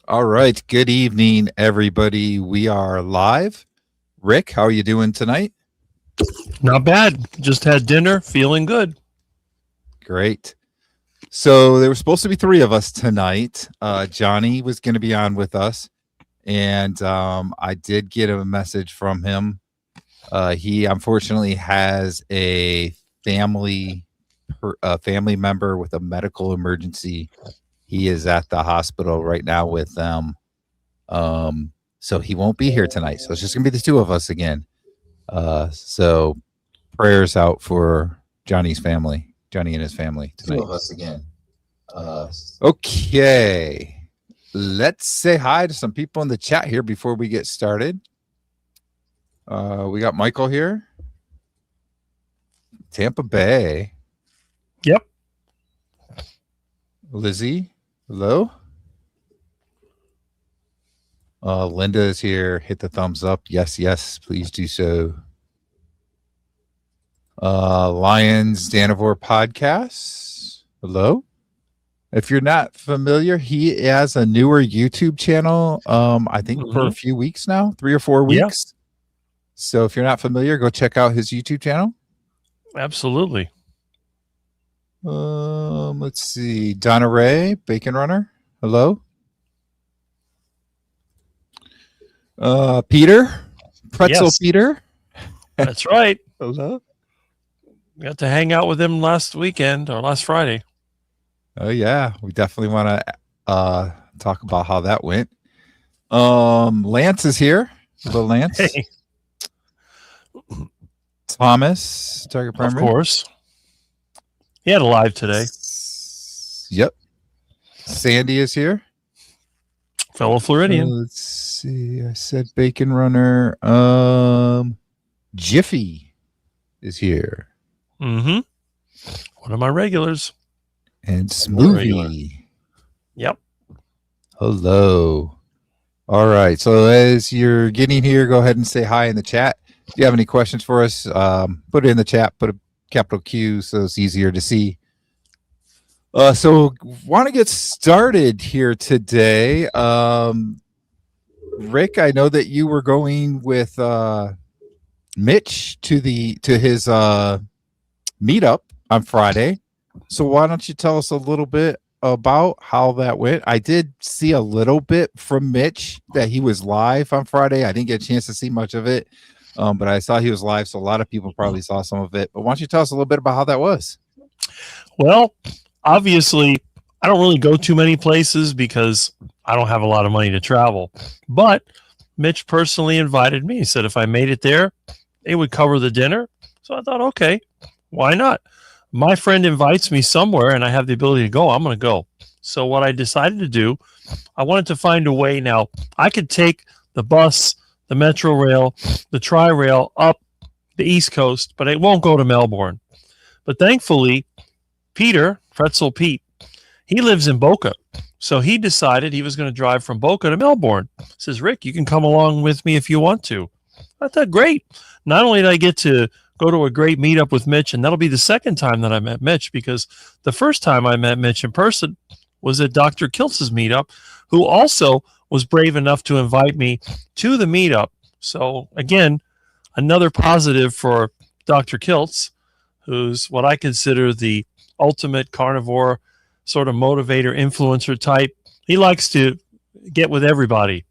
All right. Good evening, everybody. We are live. Rick, how are you doing tonight? Not bad. Just had dinner, feeling good. Great. So there were supposed to be three of us tonight. Johnny was going to be on with us, and I did get a message from him. He unfortunately has a family member with a medical emergency. He is at the hospital right now with them. So he won't be here tonight. So it's just gonna be the two of us again. So prayers out for Johnny and his family tonight. Two of us again. Okay. Let's say hi to some people in the chat here before we get started. We got Michael here. Tampa Bay. Yep. Lizzie, hello. Linda is here. Hit the thumbs up. Yes, please do so. Lions Carnivore podcast. Hello. If you're not familiar, he has a newer YouTube channel. I think for a few weeks now, 3 or 4 weeks. Yeah. So if you're not familiar, go check out his YouTube channel. Absolutely. Let's see. Donna Ray, Bacon Runner. Hello. Peter, Pretzel yes. Peter. That's right. Hello. Got to hang out with him last weekend or last Friday. Oh yeah, we definitely want to talk about how that went. Lance is here. Hello, Lance. Hey. Thomas, Target Primary. Of course. He had a live today. Yep. Sandy is here. Fellow Floridian. Let's see. I said Bacon Runner. Jiffy is here. Mm-hmm. One of my regulars. And Smoothie. Yep. Hello. All right. So as you're getting here, go ahead and say hi in the chat. If you have any questions for us, put it in the chat. Put a capital Q so it's easier to see. So want to get started here today. Rick, I know that you were going with Mitch to his meetup on Friday. So why don't you tell us a little bit about how that went? I did see a little bit from Mitch that he was live on Friday. I didn't get a chance to see much of it, but I saw he was live, so a lot of people probably saw some of it. But why don't you tell us a little bit about how that was? Well, obviously, I don't really go too many places because I don't have a lot of money to travel. But Mitch personally invited me. He said if I made it there, they would cover the dinner. So I thought, okay, why not? My friend invites me somewhere and I have the ability to go, I'm going to go. So what I decided to do, I wanted to find a way. Now, I could take the bus, the Metro Rail, the Tri-Rail up the East Coast, but it won't go to Melbourne. But thankfully, Peter, Pretzel Pete, he lives in Boca. So he decided he was going to drive from Boca to Melbourne. He says, Rick, you can come along with me if you want to. I thought, great. Not only did I get to go to a great meetup with Mitch, and that'll be the second time that I met Mitch, because the first time I met Mitch in person was at Dr. Kiltz's meetup, who also was brave enough to invite me to the meetup. So again, another positive for Dr. Kiltz, who's what I consider the ultimate carnivore sort of motivator, influencer type. He likes to get with everybody.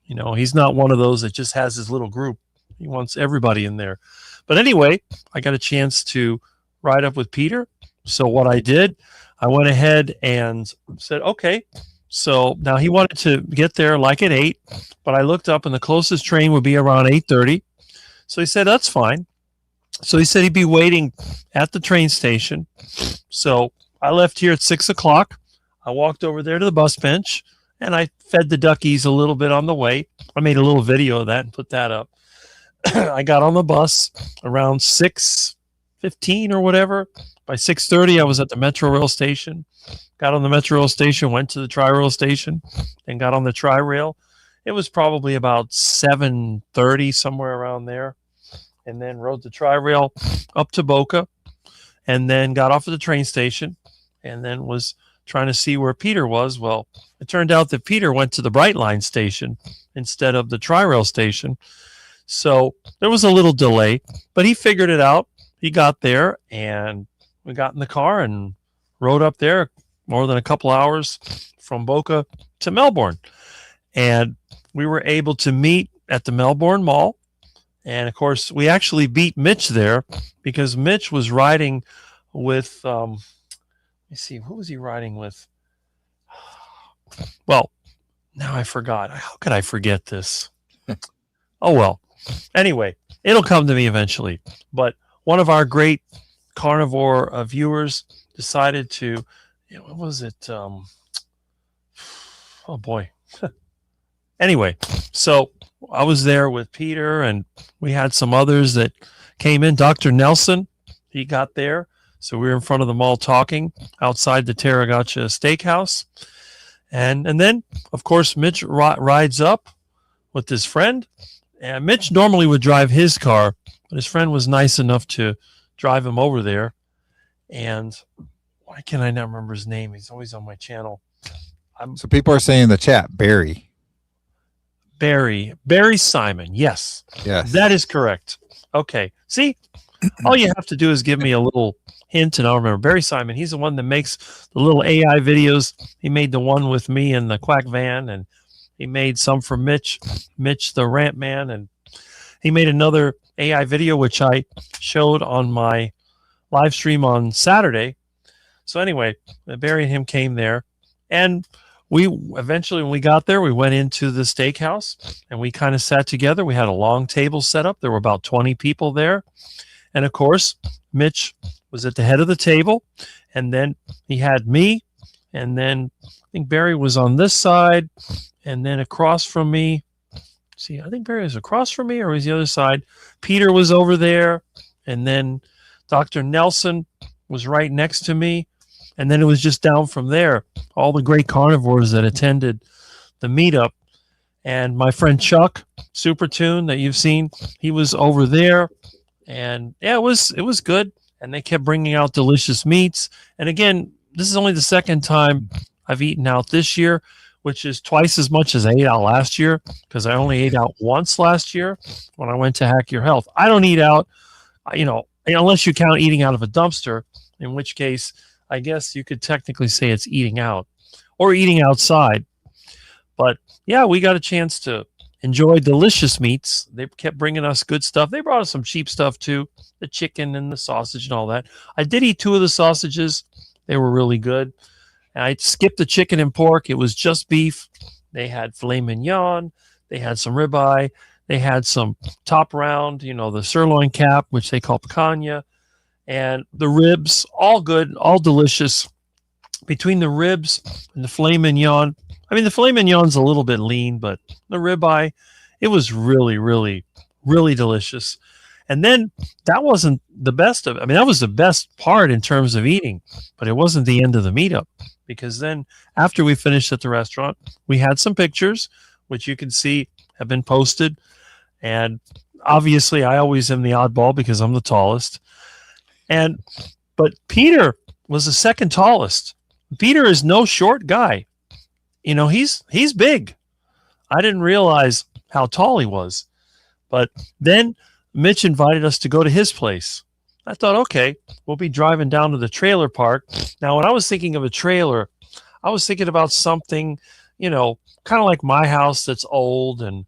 You know, he's not one of those that just has his little group. He wants everybody in there. But anyway, I got a chance to ride up with Peter. So what I did, I went ahead and said, okay. So now he wanted to get there like at 8, but I looked up and the closest train would be around 8:30. So he said, that's fine. So he said he'd be waiting at the train station. So I left here at 6 o'clock. I walked over there to the bus bench and I fed the duckies a little bit on the way. I made a little video of that and put that up. I got on the bus around 6:15 or whatever. By 6:30, I was at the Metro Rail station. Got on the Metro Rail station, went to the Tri-Rail station, and got on the Tri-Rail. It was probably about 7:30, somewhere around there. And then rode the Tri-Rail up to Boca, and then got off at the train station, and then was trying to see where Peter was. Well, it turned out that Peter went to the Brightline station instead of the Tri-Rail station. So there was a little delay, but he figured it out. He got there, and we got in the car and rode up there more than a couple hours from Boca to Melbourne. And we were able to meet at the Melbourne Mall. And of course, we actually beat Mitch there because Mitch was riding with, let me see, who was he riding with? Well, now I forgot. How could I forget this? Oh, well. Anyway, it'll come to me eventually. But one of our great carnivore viewers decided to, what was it? Oh, boy. Anyway, so I was there with Peter, and we had some others that came in. Dr. Nelson, he got there. So we were in front of the mall talking outside the Tarragacha Steakhouse. And then, of course, Mitch rides up with his friend. And Mitch normally would drive his car, but his friend was nice enough to drive him over there. And why can I not remember his name? He's always on my channel. So people are saying in the chat, Barry Simon. Yes. Yes. That is correct. Okay. See, all you have to do is give me a little hint and I'll remember. Barry Simon, he's the one that makes the little AI videos. He made the one with me in the Quack van, and he made some for Mitch the Rant Man, and he made another AI video which I showed on my live stream on Saturday. So anyway, Barry and him came there, and we eventually, when we got there, we went into the steakhouse and we kind of sat together. We had a long table set up. There were about 20 people there. And of course, Mitch was at the head of the table, and then he had me, and then I think Barry was on this side, and then across from me. See, I think Barry was across from me, or was the other side. Peter was over there, and then Dr. Nelson was right next to me. And then it was just down from there, all the great carnivores that attended the meetup. And my friend Chuck, Supertune, that you've seen, he was over there. And yeah, it was good. And they kept bringing out delicious meats. And again, this is only the second time I've eaten out this year, which is twice as much as I ate out last year, because I only ate out once last year when I went to Hack Your Health. I don't eat out, unless you count eating out of a dumpster, in which case I guess you could technically say it's eating out or eating outside. But yeah, we got a chance to enjoy delicious meats. They kept bringing us good stuff. They brought us some cheap stuff too, the chicken and the sausage and all that. I did eat 2 of the sausages. They were really good. And I skipped the chicken and pork. It was just beef. They had filet mignon. They had some ribeye. They had some top round, the sirloin cap, which they call picanha. And the ribs, all good, all delicious. Between the ribs and the filet mignon, the filet mignon's a little bit lean, but the ribeye, it was really, really, really delicious. And then that wasn't the best of it. That was the best part in terms of eating, but it wasn't the end of the meetup, because then after we finished at the restaurant, we had some pictures, which you can see have been posted. And obviously, I always am the oddball because I'm the tallest. But Peter was the second tallest. Peter is no short guy. He's big. I didn't realize how tall he was. But then Mitch invited us to go to his place. I thought, okay, we'll be driving down to the trailer park. Now, when I was thinking of a trailer, I was thinking about something, kind of like my house that's old and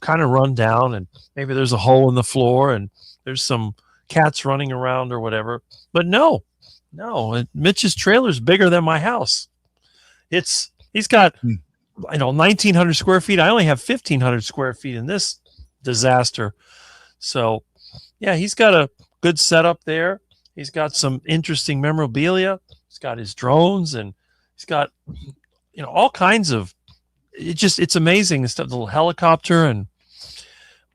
kind of run down, and maybe there's a hole in the floor and there's some cats running around or whatever. But no, Mitch's trailer is bigger than my house. He's got 1,900 square feet. I only have 1,500 square feet in this disaster. So yeah, he's got a good setup there. He's got some interesting memorabilia. He's got his drones, and he's got all kinds of, it's amazing, the stuff, the little helicopter. And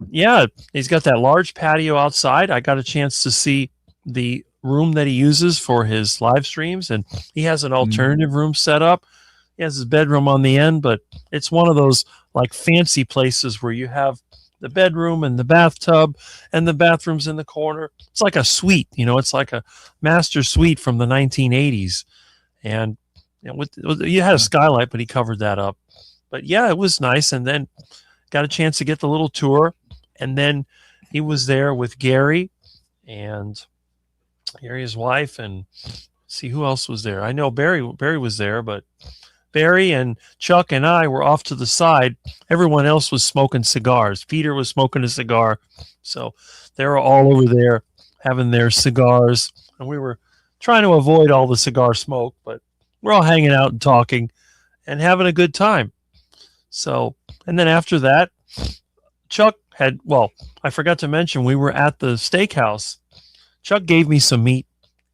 yeah, he's got that large patio outside. I got a chance to see the room that he uses for his live streams, and he has an alternative room set up. He has his bedroom on the end, but it's one of those like fancy places where you have the bedroom and the bathtub, and the bathroom's in the corner. It's like a suite, it's like a master suite from the 1980s. And you had a skylight, but he covered that up. But yeah, it was nice. And then got a chance to get the little tour. And then he was there with Gary and Gary's wife, and see who else was there. I know Barry was there, but Barry and Chuck and I were off to the side. Everyone else was smoking cigars. Peter was smoking a cigar. So they were all over there having their cigars. And we were trying to avoid all the cigar smoke, but we're all hanging out and talking and having a good time. So, and then after that, Chuck had, well, I forgot to mention, we were at the steakhouse. Chuck gave me some meat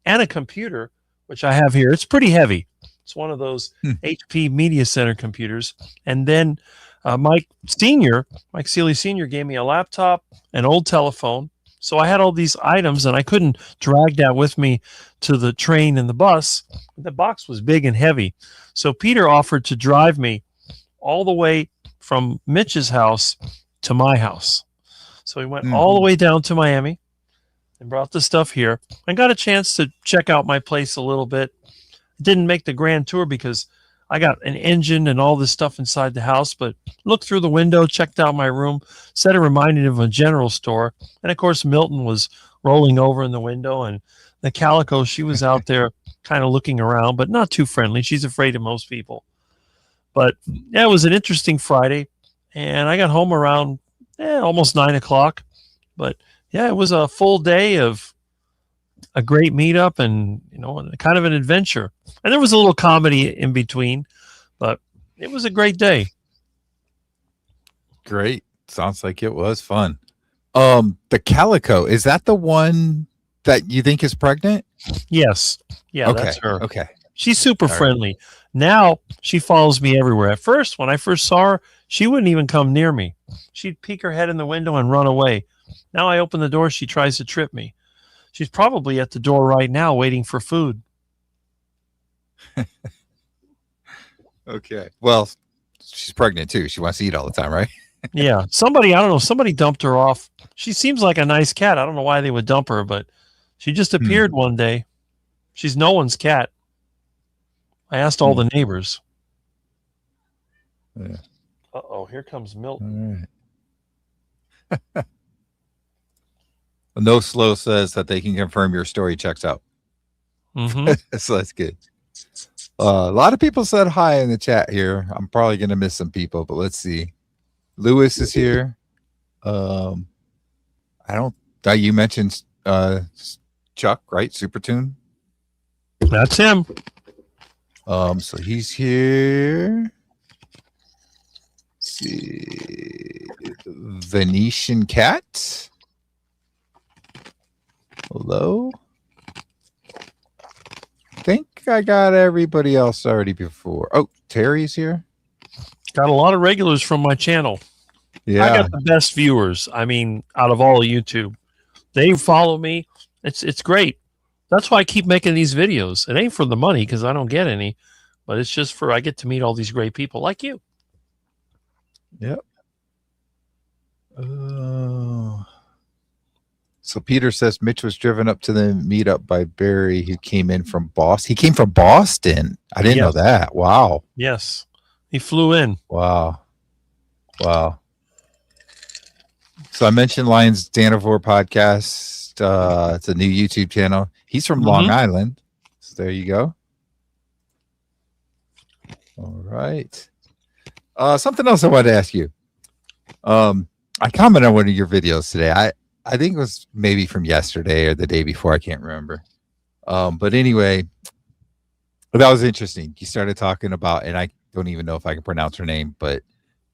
and a computer, which I have here. It's pretty heavy. It's one of those HP Media Center computers. And then Mike Seeley Sr. gave me a laptop, an old telephone. So I had all these items, and I couldn't drag that with me to the train and the bus. The box was big and heavy. So Peter offered to drive me all the way from Mitch's house to my house. So he went all the way down to Miami and brought the stuff here. I got a chance to check out my place a little bit. Didn't make the grand tour because I got an engine and all this stuff inside the house, but looked through the window, checked out my room, said it reminded him of a general store. And of course, Milton was rolling over in the window, and the Calico, she was out there kind of looking around, but not too friendly. She's afraid of most people. But yeah, it was an interesting Friday, and I got home around almost 9:00. But yeah, it was a full day of a great meetup and, kind of an adventure. And there was a little comedy in between, but it was a great day. Great. Sounds like it was fun. The Calico, is that the one that you think is pregnant? Yes. Yeah, okay. That's her. Okay. She's super friendly. Now she follows me everywhere. At first, when I first saw her, she wouldn't even come near me. She'd peek her head in the window and run away. Now I open the door, she tries to trip me. She's probably at the door right now waiting for food. Okay. Well, she's pregnant too. She wants to eat all the time, right? Yeah. Somebody dumped her off. She seems like a nice cat. I don't know why they would dump her, but she just appeared one day. She's no one's cat. I asked all the neighbors. Yeah. Uh-oh, here comes Milton. All right. No Slow says that they can confirm your story checks out. So that's good. A lot of people said hi in the chat here. I'm probably going to miss some people, but let's see. Lewis is here. You mentioned Chuck, right? Supertune. That's him. So he's here. Let's see. Venetian Cat. Hello. I think I got everybody else already before. Oh, Terry's here. Got a lot of regulars from my channel. Yeah. I got the best viewers. I mean, out of all of YouTube. They follow me. It's great. That's why I keep making these videos. It ain't for the money because I don't get any, but it's just I get to meet all these great people like you. Yep. So Peter says Mitch was driven up to the meetup by Barry, who came in from Boston. He came from Boston. I didn't know that. Wow. Yes. He flew in. Wow. So I mentioned Lions Carnivore podcast. It's a new YouTube channel. He's from Long Island. So there you go. All right. Something else I wanted to ask you. I commented on one of your videos today. I think it was maybe from yesterday or the day before. I can't remember. But anyway, that was interesting. You started talking about, and I don't even know if I can pronounce her name, but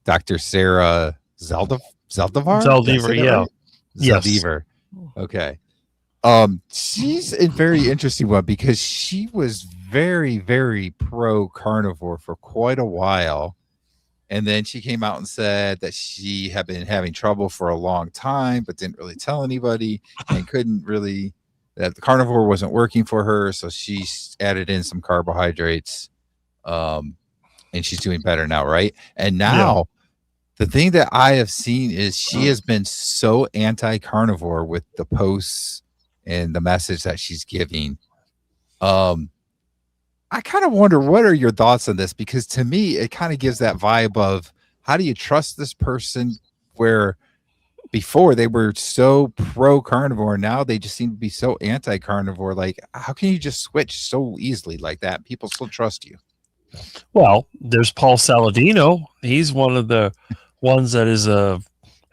Dr. Sarah Zaldivar? Zaldivar, yeah. Right? Yes. Zaldivar. Okay. She's a very interesting one because she was very, very pro carnivore for quite a while. And then she came out and said that she had been having trouble for a long time, but didn't really tell anybody and that the carnivore wasn't working for her. So she added in some carbohydrates, and she's doing better now. Right. And now the thing that I have seen is she has been so anti-carnivore with the posts and the message that she's giving. I I kind of wonder, what are your thoughts on this? Because to me, it kind of gives that vibe of, how do you trust this person where before they were so pro carnivore, now they just seem to be so anti carnivore? Like, how can you just switch so easily like that? People still trust you. Well, there's Paul Saladino. He's one of the ones that is a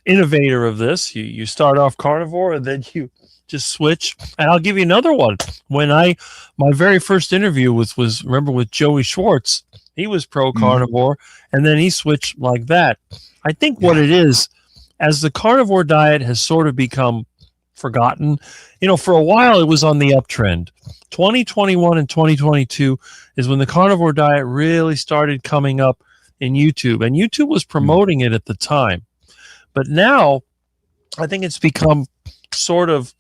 innovator of this. You start off carnivore and then you just switch. And I'll give you another one. When my very first interview was remember with Joey Schwartz. He was pro carnivore and then he switched like that. I think what it is, as the carnivore diet has sort of become forgotten, for a while it was on the uptrend. 2021 and 2022 is when the carnivore diet really started coming up in YouTube, and YouTube was promoting it at the time. But now I think it's become sort of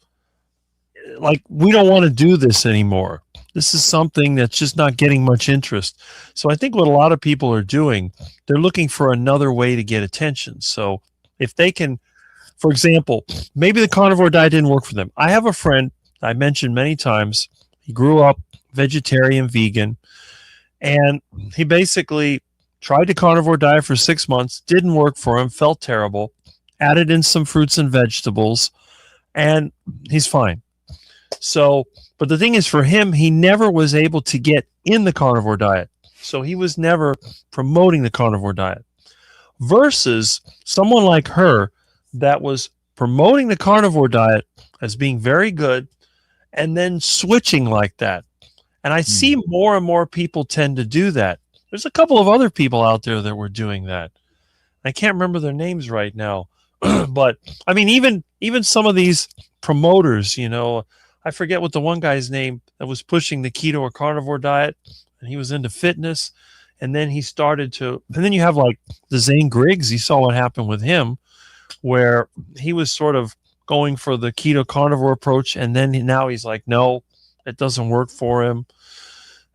like, we don't want to do this anymore. This is something that's just not getting much interest. So I think what a lot of people are doing, they're looking for another way to get attention. So if they can, for example, maybe the carnivore diet didn't work for them. I have a friend I mentioned many times. He grew up vegetarian, vegan, and he basically tried the carnivore diet for 6 months, didn't work for him, felt terrible, added in some fruits and vegetables, and he's fine. So, but the thing is, for him, he never was able to get in the carnivore diet. So he was never promoting the carnivore diet. Versus someone like her that was promoting the carnivore diet as being very good and then switching like that. And I see more and more people tend to do that. There's a couple of other people out there that were doing that. I can't remember their names right now. But I mean, even some of these promoters, I forget what the one guy's name that was pushing the keto or carnivore diet, and he was into fitness. And then he started to, and then you have like the Zane Griggs. You saw what happened with him, where he was sort of going for the keto carnivore approach. And then now he's like, no, it doesn't work for him.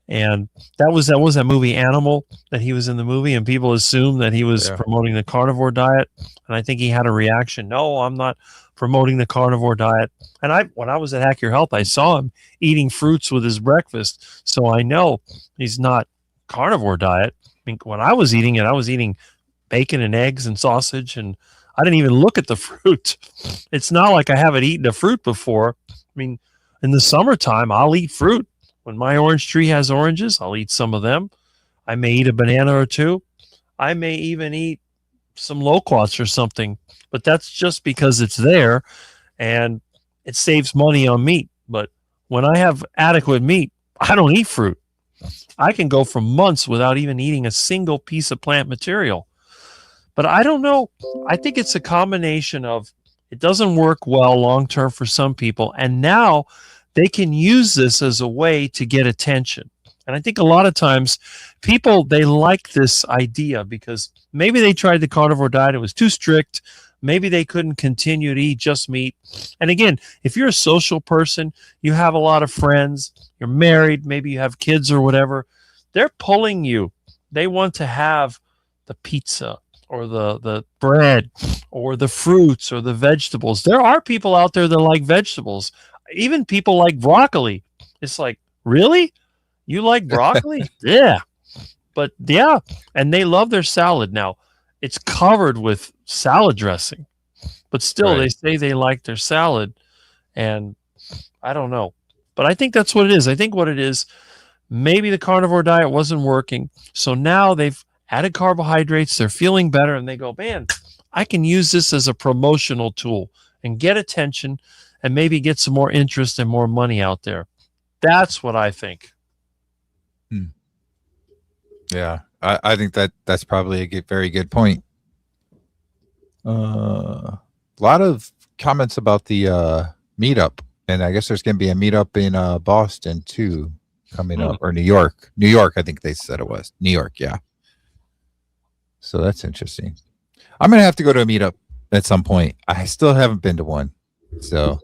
And that was that movie Animal, that he was in the movie, and people assumed that he was promoting the carnivore diet. And I think he had a reaction. No, I'm not promoting the carnivore diet. And when I was at Hack Your Health, I saw him eating fruits with his breakfast. So I know he's not carnivore diet. I mean, when I was eating it, I was eating bacon and eggs and sausage, and I didn't even look at the fruit. It's not like I haven't eaten a fruit before. I mean, in the summertime, I'll eat fruit. When my orange tree has oranges, I'll eat some of them. I may eat a banana or two. I may even eat some loquats or something, but that's just because it's there and it saves money on meat. But when I have adequate meat, I don't eat fruit. I can go for months without even eating a single piece of plant material. But I don't know. I think it's a combination of, it doesn't work well long-term for some people, and now they can use this as a way to get attention. And I think a lot of times people, they like this idea because maybe they tried the carnivore diet, it was too strict. Maybe they couldn't continue to eat just meat. And again, if you're a social person, you have a lot of friends, you're married, maybe you have kids or whatever, they're pulling you. They want to have the pizza or the bread or the fruits or the vegetables. There are people out there that like vegetables. Even people like broccoli. It's like, really? You like broccoli? Yeah. But yeah, and they love their salad. Now, it's covered with salad dressing, but still they say they like their salad, and I don't know. But I think that's what it is. I think what it is, maybe the carnivore diet wasn't working, so now they've added carbohydrates, they're feeling better, and they go, man, I can use this as a promotional tool and get attention and maybe get some more interest and more money out there. That's what I think. Yeah, I think that's probably a very good point. A lot of comments about the meetup, and I guess there's going to be a meetup in Boston too coming up, or New York. New York, I think they said it was. New York, yeah. So that's interesting. I'm going to have to go to a meetup at some point. I still haven't been to one. So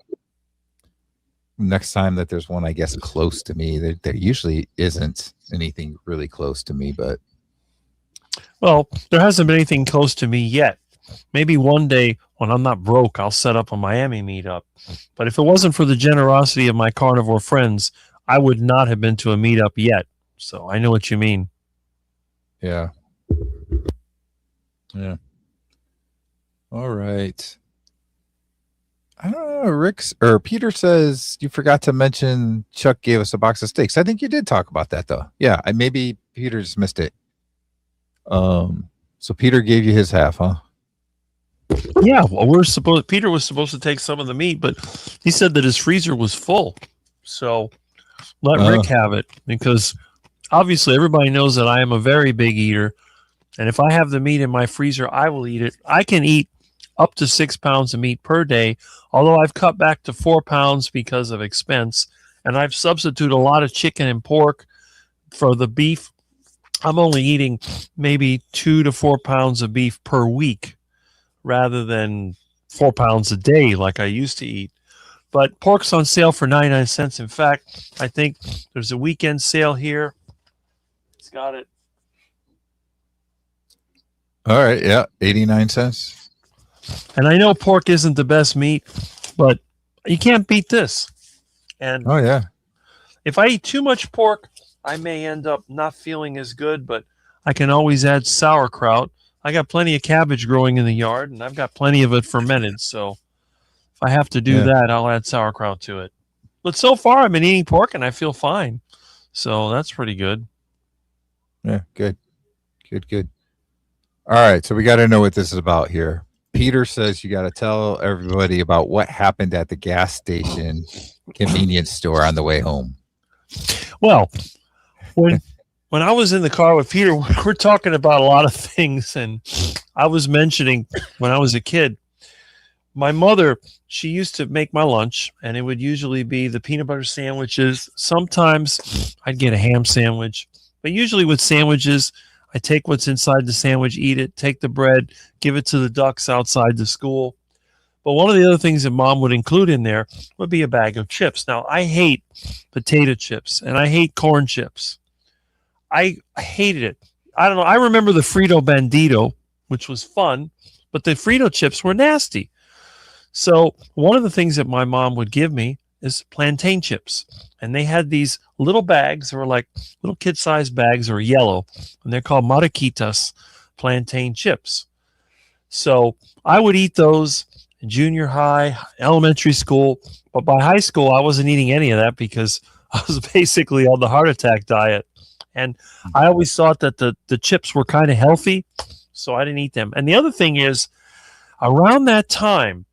next time that there's one, I guess, close to me, there usually isn't anything really close to me, but well, there hasn't been anything close to me yet. Maybe one day when I'm not broke, I'll set up a Miami meetup. But if it wasn't for the generosity of my carnivore friends, I would not have been to a meetup yet. So I know what you mean. Yeah. Yeah. All right. I don't know. Rick's or Peter says you forgot to mention Chuck gave us a box of steaks. I think you did talk about that though. Yeah, maybe Peter just missed it. So Peter gave you his half, huh? Yeah, well, Peter was supposed to take some of the meat, but he said that his freezer was full. So let Rick have it, because obviously everybody knows that I am a very big eater. And if I have the meat in my freezer, I will eat it. I can eat up to 6 pounds of meat per day, although I've cut back to 4 pounds because of expense. And I've substituted a lot of chicken and pork for the beef. I'm only eating maybe 2 to 4 pounds of beef per week rather than 4 pounds a day like I used to eat. But pork's on sale for 99 cents. In fact, I think there's a weekend sale here. It's got it. All right, yeah, 89 cents. And I know pork isn't the best meat, but you can't beat this. And oh yeah, if I eat too much pork, I may end up not feeling as good, but I can always add sauerkraut. I got plenty of cabbage growing in the yard, and I've got plenty of it fermented. So if I have to do that, I'll add sauerkraut to it. But so far, I've been eating pork, and I feel fine. So that's pretty good. Yeah, good. All right, so we got to know what this is about here. Peter says you got to tell everybody about what happened at the gas station convenience store on the way home. Well, when I was in the car with Peter, we're talking about a lot of things, and I was mentioning when I was a kid, my mother, she used to make my lunch, and it would usually be the peanut butter sandwiches. Sometimes I'd get a ham sandwich, but usually with sandwiches, I take what's inside the sandwich, eat it, take the bread, give it to the ducks outside the school. But one of the other things that Mom would include in there would be a bag of chips. Now, I hate potato chips, and I hate corn chips. I hated it. I don't know. I remember the Frito Bandito, which was fun, but the Frito chips were nasty. So one of the things that my mom would give me is plantain chips. And they had these little bags. They were like little kid-sized bags, or yellow, and they're called Mariquitas plantain chips. So I would eat those in junior high, elementary school, but by high school, I wasn't eating any of that because I was basically on the heart attack diet. And I always thought that the chips were kind of healthy, so I didn't eat them. And the other thing is, around that time,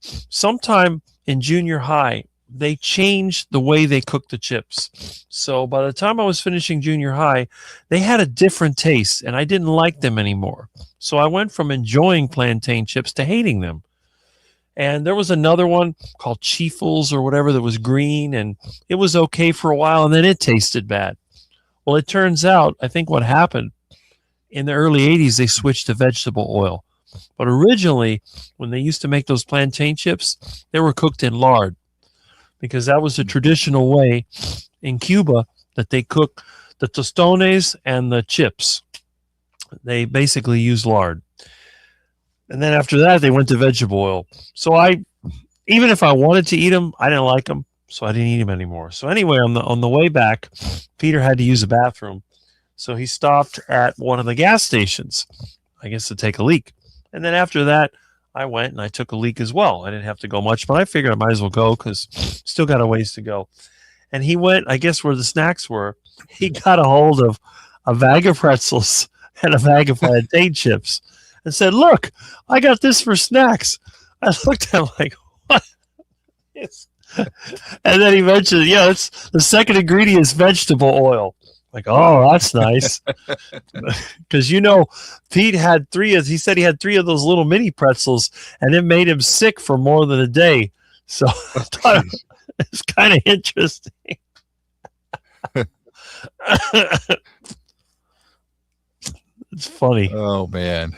sometime in junior high, they changed the way they cooked the chips. So by the time I was finishing junior high, they had a different taste, and I didn't like them anymore. So I went from enjoying plantain chips to hating them. And there was another one called Cheefles or whatever that was green, and it was okay for a while, and then it tasted bad. Well, it turns out, I think what happened, in the early 80s, they switched to vegetable oil. But originally, when they used to make those plantain chips, they were cooked in lard, because that was the traditional way in Cuba that they cook the tostones and the chips. They basically use lard. And then after that, they went to vegetable oil. So even if I wanted to eat them, I didn't like them, so I didn't eat them anymore. So anyway, on the way back, Peter had to use a bathroom. So he stopped at one of the gas stations, I guess, to take a leak. And then after that, I went and I took a leak as well. I didn't have to go much, but I figured I might as well go because still got a ways to go. And he went, I guess, where the snacks were. He got a hold of a bag of pretzels and a bag of plantain chips and said, "Look, I got this for snacks." I looked at him like, "What?" And then he mentioned, it's the second ingredient is vegetable oil. Like, oh, that's nice. Because, Pete had he said he had 3 of those little mini pretzels, and it made him sick for more than a day. So I thought it was kind of interesting. It's funny. Oh, man.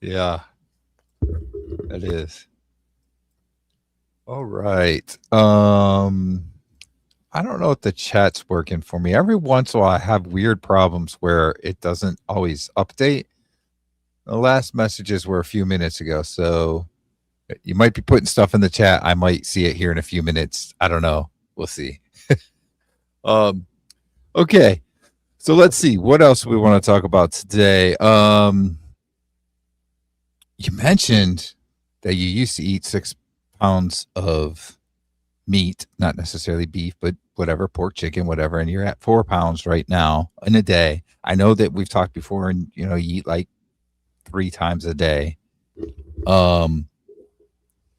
Yeah, that is. All right. I don't know if the chat's working for me. Every once in a while, I have weird problems where it doesn't always update. The last messages were a few minutes ago, so you might be putting stuff in the chat. I might see it here in a few minutes. I don't know. We'll see. Okay. So let's see what else we want to talk about today. You mentioned that you used to eat 6 pounds of meat, not necessarily beef, but whatever, pork, chicken, whatever, and you're at 4 pounds right now in a day. I know that we've talked before, and you eat like 3 times a day. Um,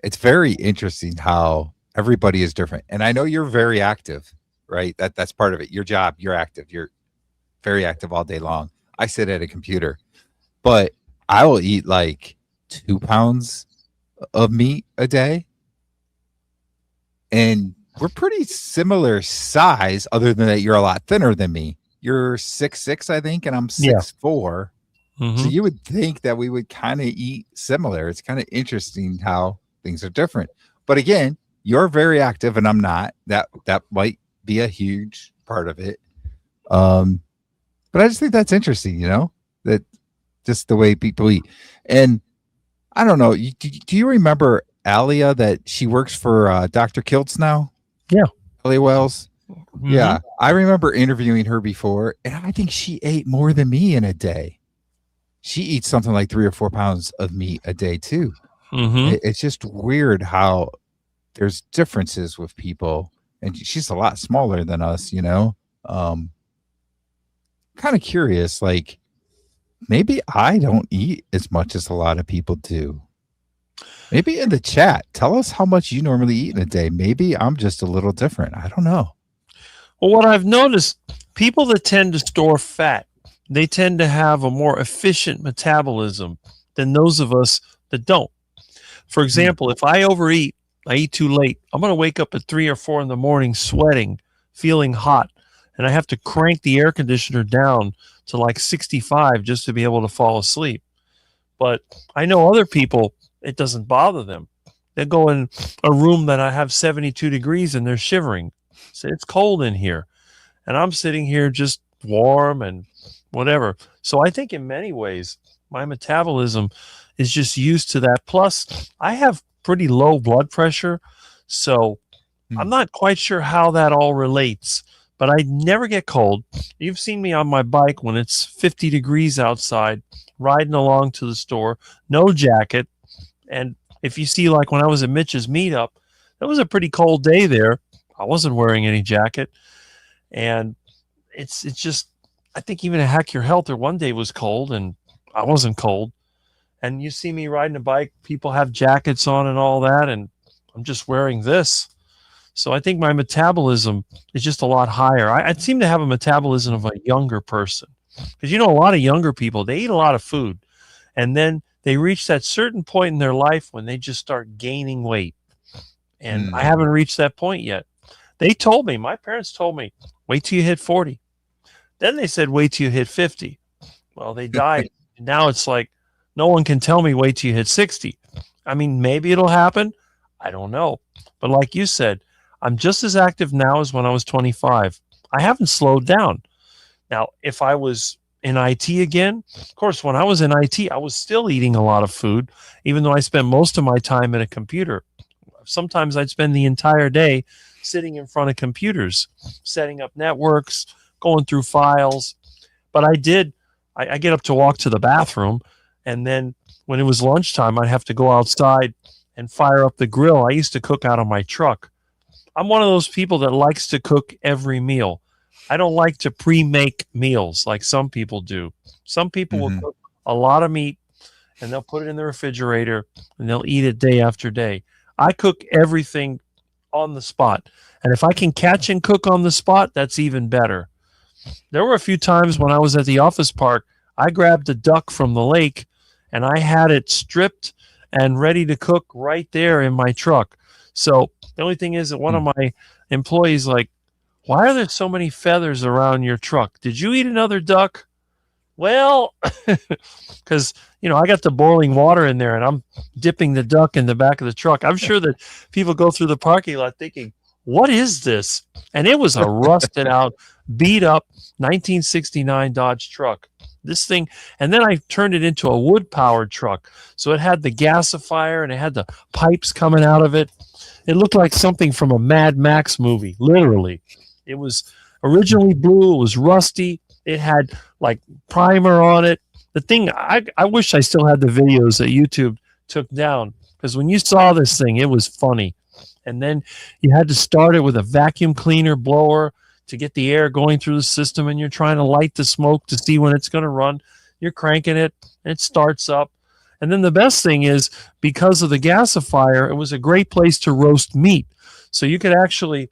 it's very interesting how everybody is different, and I know you're very active, right? That's part of it. Your job, you're active. You're very active all day long. I sit at a computer, but I will eat like 2 pounds of meat a day, and we're pretty similar size, other than that you're a lot thinner than me. You're 6'6", I think, and I'm Yeah. 6'4". So you would think that we would kind of eat similar. It's kind of interesting how things are different. But again, you're very active and I'm not. That might be a huge part of it. But I just think that's interesting, that just the way people eat. And I don't know, do you remember Alia, that she works for Dr. Kiltz now? Yeah. Alia Wells? Yeah. I remember interviewing her before, and I think she ate more than me in a day. She eats something like 3 or 4 pounds of meat a day too. It's just weird how there's differences with people, and she's a lot smaller than us, kind of curious, like maybe I don't eat as much as a lot of people do. Maybe in the chat, tell us how much you normally eat in a day. Maybe I'm just a little different. I don't know. Well, what I've noticed, people that tend to store fat, they tend to have a more efficient metabolism than those of us that don't. For example, if I overeat, I eat too late, I'm going to wake up at 3 or 4 in the morning sweating, feeling hot, and I have to crank the air conditioner down to like 65 just to be able to fall asleep. But I know other people, it doesn't bother them. They go in a room that I have 72 degrees and they're shivering. So it's cold in here. And I'm sitting here just warm and whatever. So I think in many ways, my metabolism is just used to that. Plus, I have pretty low blood pressure. So I'm not quite sure how that all relates, but I never get cold. You've seen me on my bike when it's 50 degrees outside, riding along to the store, no jacket. And if you see, like when I was at Mitch's meetup, that was a pretty cold day there. I wasn't wearing any jacket. And it's just, I think even a Hack Your Health one day was cold and I wasn't cold. And you see me riding a bike, people have jackets on and all that, and I'm just wearing this. So I think my metabolism is just a lot higher. I seem to have a metabolism of a younger person. Because a lot of younger people, they eat a lot of food. And then they reach that certain point in their life when they just start gaining weight. And I haven't reached that point yet. They told me, my parents told me, wait till you hit 40. Then they said, wait till you hit 50. Well, they died. Now it's like, no one can tell me wait till you hit 60. I mean, maybe it'll happen. I don't know. But like you said, I'm just as active now as when I was 25. I haven't slowed down. Now, if I was in IT again, of course, when I was in IT, I was still eating a lot of food, even though I spent most of my time at a computer. Sometimes I'd spend the entire day sitting in front of computers, setting up networks, going through files. But I get up to walk to the bathroom, and then when it was lunchtime, I'd have to go outside and fire up the grill. I used to cook out of my truck. I'm one of those people that likes to cook every meal. I don't like to pre-make meals like some people do. Some people will cook a lot of meat, and they'll put it in the refrigerator, and they'll eat it day after day. I cook everything on the spot. And if I can catch and cook on the spot, that's even better. There were a few times when I was at the office park, I grabbed a duck from the lake and I had it stripped and ready to cook right there in my truck. So the only thing is that one of my employees like, why are there so many feathers around your truck? Did you eat another duck? Well, because, I got the boiling water in there and I'm dipping the duck in the back of the truck. I'm sure that people go through the parking lot thinking, what is this? And it was a rusted out, beat up 1969 Dodge truck. This thing, and then I turned it into a wood-powered truck. So it had the gasifier and it had the pipes coming out of it. It looked like something from a Mad Max movie, literally. It was originally blue. It was rusty. It had like primer on it. The thing, I wish I still had the videos that YouTube took down, because when you saw this thing, it was funny. And then you had to start it with a vacuum cleaner blower to get the air going through the system, and you're trying to light the smoke to see when it's going to run. You're cranking it, and it starts up. And then the best thing is, because of the gasifier, it was a great place to roast meat. So you could actually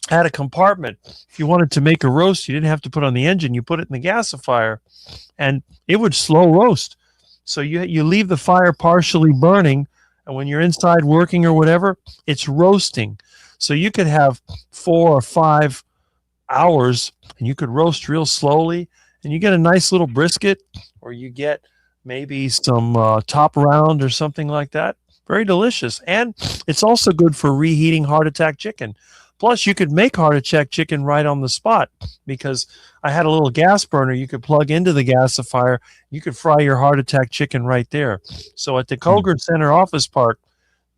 had a compartment. If you wanted to make a roast, you didn't have to put on the engine. You put it in the gasifier, and it would slow roast. So you leave the fire partially burning, and when you're inside working or whatever, it's roasting. So you could have 4 or 5 hours, and you could roast real slowly, and you get a nice little brisket, or you get maybe some top round or something like that. Very delicious. And it's also good for reheating heart attack chicken. Plus, you could make heart attack chicken right on the spot, because I had a little gas burner you could plug into the gasifier. You could fry your heart attack chicken right there. So at the Colgard Center Office Park,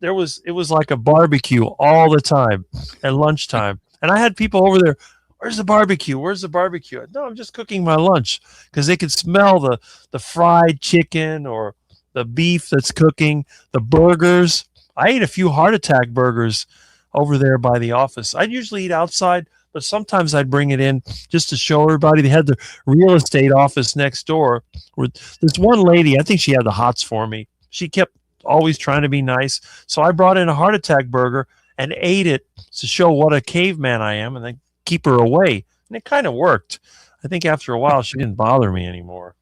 it was like a barbecue all the time at lunchtime. And I had people over there, where's the barbecue? Where's the barbecue? No, I'm just cooking my lunch, because they could smell the fried chicken or the beef that's cooking, the burgers. I ate a few heart attack burgers over there by the office. I'd usually eat outside, but sometimes I'd bring it in just to show everybody. They had the real estate office next door. This one lady, I think she had the hots for me. She kept always trying to be nice. So I brought in a heart attack burger and ate it to show what a caveman I am, and then keep her away. And it kind of worked. I think after a while, she didn't bother me anymore.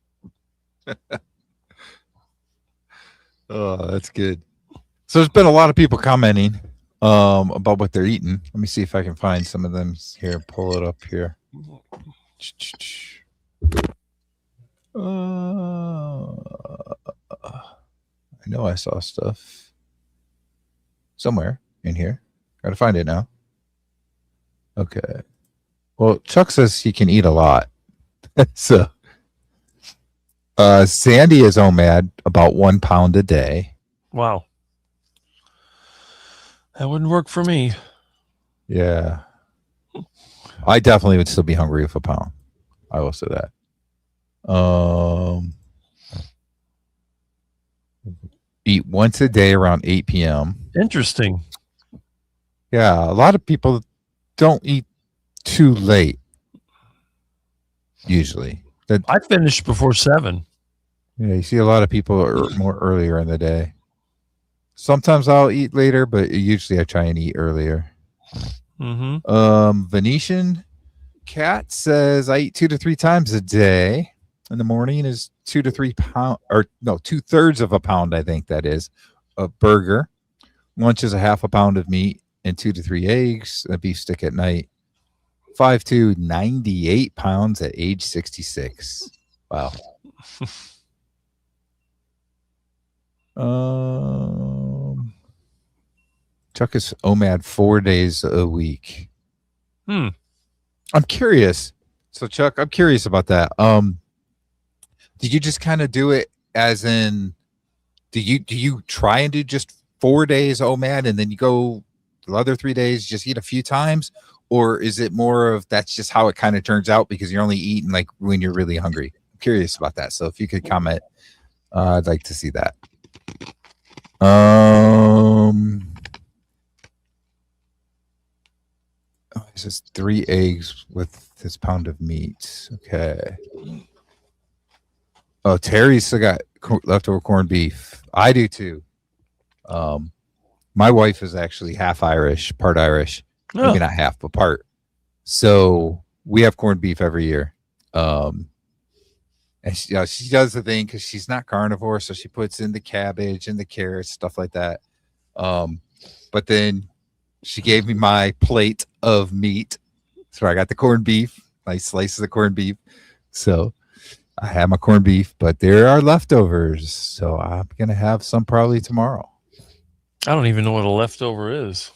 Oh, that's good. So there's been a lot of people commenting about what they're eating. Let me see if I can find some of them here. Pull it up here. I know I saw stuff somewhere in here. Gotta find it now. Okay. Well, Chuck says he can eat a lot. So Sandy is OMAD about 1 pound a day. Wow. That wouldn't work for me. Yeah. I definitely would still be hungry with a pound. I will say that. Eat once a day around 8 p.m. Interesting. Yeah, a lot of people don't eat too late. Usually. I finished before 7. Yeah, you see a lot of people are more earlier in the day. Sometimes I'll eat later, but usually I try and eat earlier. Mm-hmm. Venetian Cat says I eat 2 to 3 times a day. In the morning is 2 to 3 pound, or no, 2/3 of a pound, I think that is, of burger. Lunch is a half a pound of meat and 2 to 3 eggs, a beef stick at night. 5'2", 98 pounds at age 66. Wow. Chuck is OMAD 4 days a week. I'm curious. So Chuck, I'm curious about that. Did you just kind of do it as in, do you try and do just 4 days OMAD and then you go the other 3 days, just eat a few times? Or is it more of that's just how it kind of turns out because you're only eating like when you're really hungry? I'm curious about that. So if you could comment, I'd like to see that. It's just 3 eggs with this pound of meat. Okay. Oh, Terry's still got leftover corned beef. I do too. My wife is actually half Irish, part Irish. Oh. Maybe not half, but part. So we have corned beef every year. And she does the thing because she's not carnivore, so she puts in the cabbage and the carrots, stuff like that. But then she gave me my plate of meat. So I got the corned beef, nice slices of corned beef. So I have my corned beef, but there are leftovers. So I'm going to have some probably tomorrow. I don't even know what a leftover is.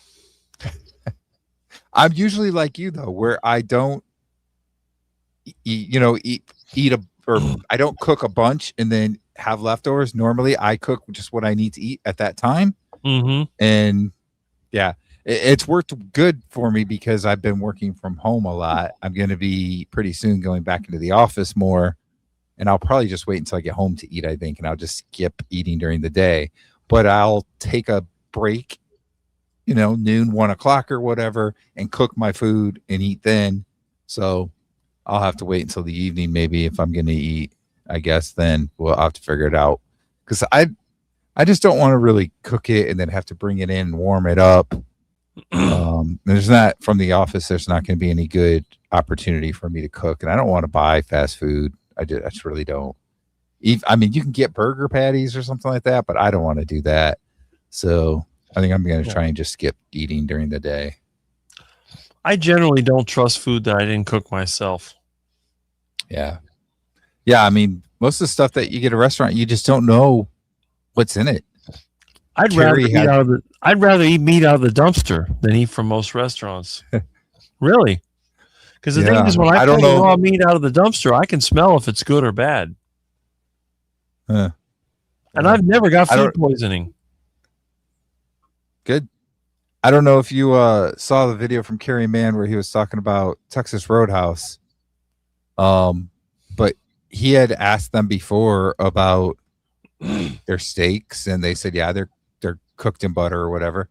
I'm usually like you, though, where I don't eat or I don't cook a bunch and then have leftovers. Normally, I cook just what I need to eat at that time. Mm-hmm. And yeah. It's worked good for me because I've been working from home a lot. I'm going to be pretty soon going back into the office more, and I'll probably just wait until I get home to eat, I think, and I'll just skip eating during the day. But I'll take a break, noon, 1 o'clock or whatever, and cook my food and eat then. So I'll have to wait until the evening, maybe if I'm going to eat, I guess, then we'll have to figure it out. Because I just don't want to really cook it and then have to bring it in and warm it up. There's not from the office. There's not going to be any good opportunity for me to cook, and I don't want to buy fast food. I just really don't. I mean, you can get burger patties or something like that, but I don't want to do that. So I think I'm going to try and just skip eating during the day. I generally don't trust food that I didn't cook myself. Yeah. I mean, most of the stuff that you get at a restaurant, you just don't know what's in it. I'd rather eat meat out of the dumpster than eat from most restaurants. Really? Because the thing is, when I pull the raw meat out of the dumpster, I can smell if it's good or bad. And I've never got food poisoning. Good. I don't know if you saw the video from Kerry Mann where he was talking about Texas Roadhouse. But he had asked them before about their steaks, and they said, yeah, they're cooked in butter or whatever.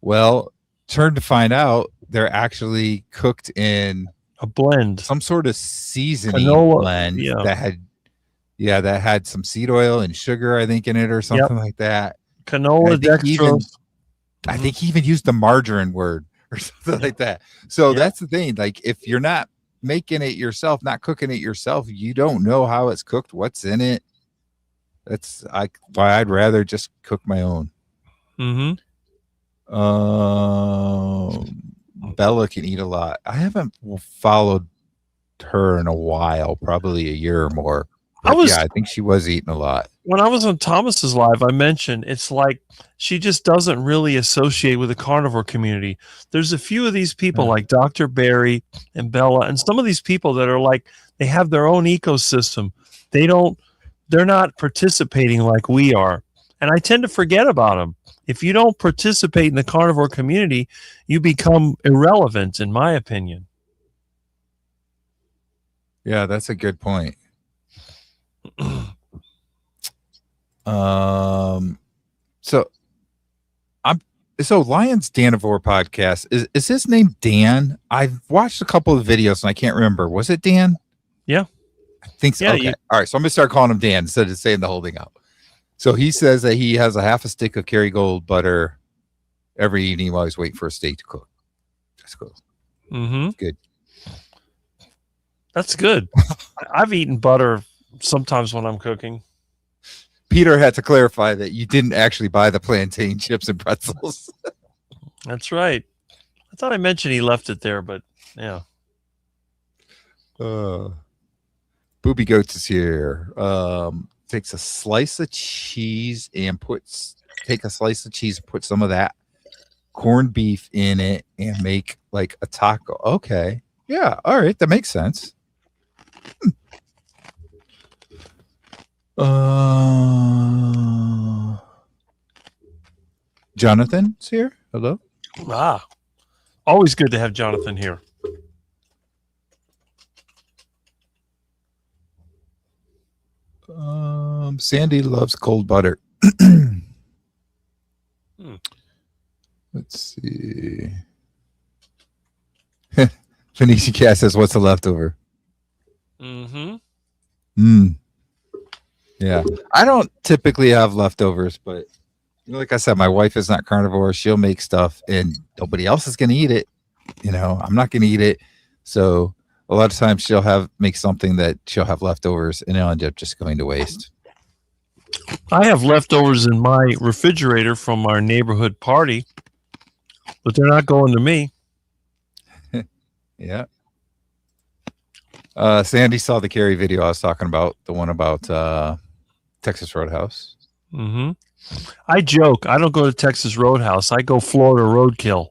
Well, turned to find out they're actually cooked in a blend, some sort of seasoning blend that had some seed oil and sugar, I think, in it or something like that. Canola, dextrose. I think he even used the margarine word or something like that. So that's the thing. Like, if you're not making it yourself, not cooking it yourself, you don't know how it's cooked, what's in it. That's why I'd rather just cook my own. Bella can eat a lot. I haven't followed her in a while, probably a year or more. But I think she was eating a lot. When I was on Thomas's live, I mentioned it's like she just doesn't really associate with the carnivore community. There's a few of these people like Dr. Barry and Bella, and some of these people that are like, they have their own ecosystem. They're not participating like we are. And I tend to forget about them. If you don't participate in the carnivore community, you become irrelevant, in my opinion. Yeah, that's a good point. So Lion's Danivore podcast, is his name Dan? I've watched a couple of videos and I can't remember. Was it Dan? Yeah. I think so. Okay. All right. So I'm gonna start calling him Dan instead of saying the whole thing out. So he says that he has a half a stick of Kerrygold butter every evening while he's waiting for a steak to cook. That's cool. Good. That's good. I've eaten butter sometimes when I'm cooking. Peter had to clarify that you didn't actually buy the plantain chips and pretzels. That's right. I thought I mentioned he left it there, but yeah. Booby Goats is here. Takes a slice of cheese and put some of that corned beef in it and make like a taco. Okay. Yeah. All right. That makes sense. Jonathan's here. Hello. Always good to have Jonathan here. Sandy loves cold butter. Let's see. Phoenicia Cat says, "What's a leftover?" Yeah, I don't typically have leftovers, but like I said, my wife is not carnivore. She'll make stuff, and nobody else is going to eat it. I'm not going to eat it, so a lot of times she'll make something that she'll have leftovers, and it'll end up just going to waste. I have leftovers in my refrigerator from our neighborhood party, but they're not going to me. Yeah. Sandy saw the Kerry video I was talking about, the one about Texas Roadhouse. I joke. I don't go to Texas Roadhouse. I go Florida Roadkill.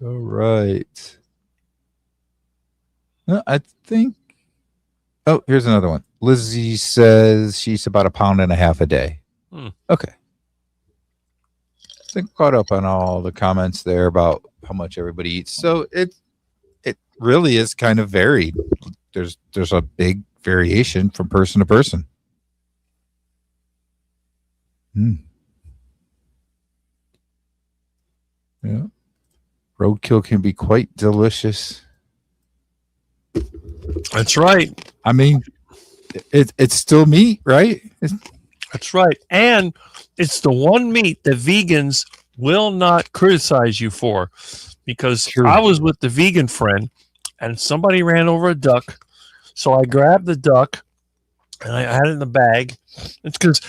All right. I think Oh, here's another one. Lizzie says she's about 1.5 pounds a day. Okay. I think caught up on all the comments there about how much everybody eats. So it really is kind of varied. There's a big variation from person to person. Yeah. Roadkill can be quite delicious. That's right. I mean, it's still meat, right? That's right. And it's the one meat that vegans will not criticize you for, because I was with the vegan friend and somebody ran over a duck. So I grabbed the duck and I had it in the bag. It's because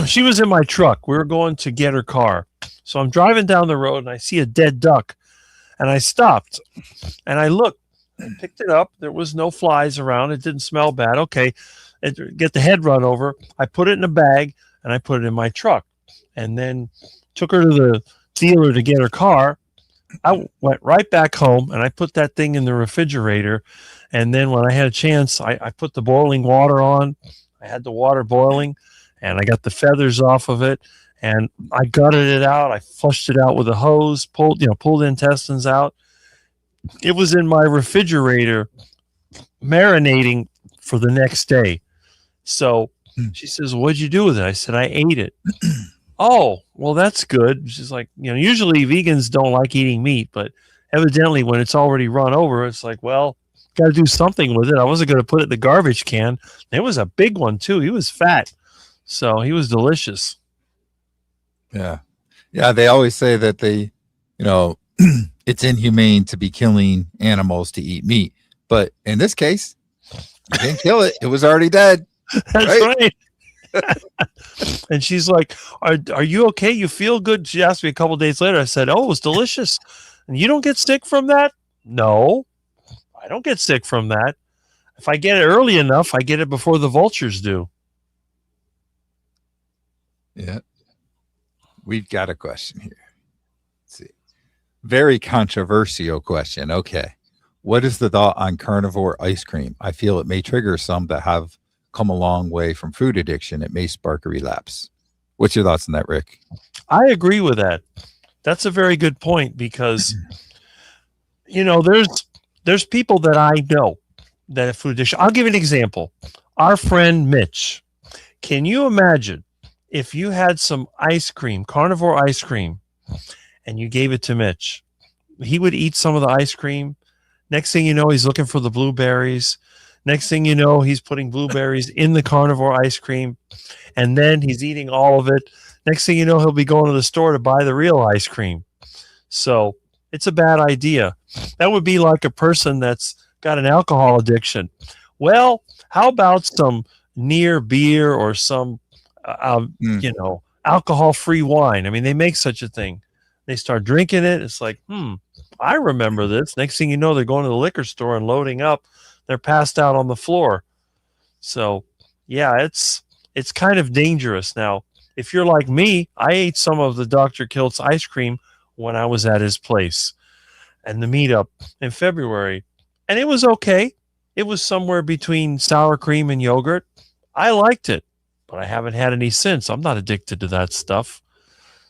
she was in my truck. We were going to get her car. So I'm driving down the road and I see a dead duck. And I stopped and I looked and picked it up. There was no flies around. It didn't smell bad. Okay. Get the head run over. I put it in a bag and I put it in my truck and then took her to the dealer to get her car. I went right back home and I put that thing in the refrigerator. And then when I had a chance, I put the boiling water on. I had the water boiling and I got the feathers off of it and I gutted it out. I flushed it out with a hose, pulled the intestines out. It was in my refrigerator marinating for the next day. So she says, "What'd you do with it?" I said, "I ate it." "Oh, well, that's good." She's like, usually vegans don't like eating meat, but evidently when it's already run over, it's like, well, got to do something with it. I wasn't going to put it in the garbage can. It was a big one too. He was fat, so he was delicious. Yeah. They always say that it's inhumane to be killing animals to eat meat, but in this case, you didn't kill it. It was already dead. That's right. And she's like, are you okay? You feel good? She asked me a couple days later. I said, "Oh, it was delicious." "And you don't get sick from that?" "No, I don't get sick from that. If I get it early enough, I get it before the vultures do." Yeah. We've got a question here. Let's see. Very controversial question. Okay. What is the thought on carnivore ice cream? I feel it may trigger some that have come a long way from food addiction. It may spark a relapse. What's your thoughts on that, Rick? I agree with that. That's a very good point because, there's people that I know that have food addiction. I'll give you an example. Our friend Mitch. Can you imagine if you had some ice cream, carnivore ice cream, and you gave it to Mitch? He would eat some of the ice cream. Next thing you know, he's looking for the blueberries. Next thing you know, he's putting blueberries in the carnivore ice cream, and then he's eating all of it. Next thing you know, he'll be going to the store to buy the real ice cream. So it's a bad idea. That would be like a person that's got an alcohol addiction. Well, how about some near beer or some, alcohol-free wine? I mean, they make such a thing. They start drinking it. It's like, I remember this. Next thing you know, they're going to the liquor store and loading up. They're passed out on the floor. So, yeah, it's kind of dangerous. Now, if you're like me, I ate some of the Dr. Kilt's ice cream when I was at his place and the meetup in February, and it was okay. It was somewhere between sour cream and yogurt. I liked it, but I haven't had any since. I'm not addicted to that stuff.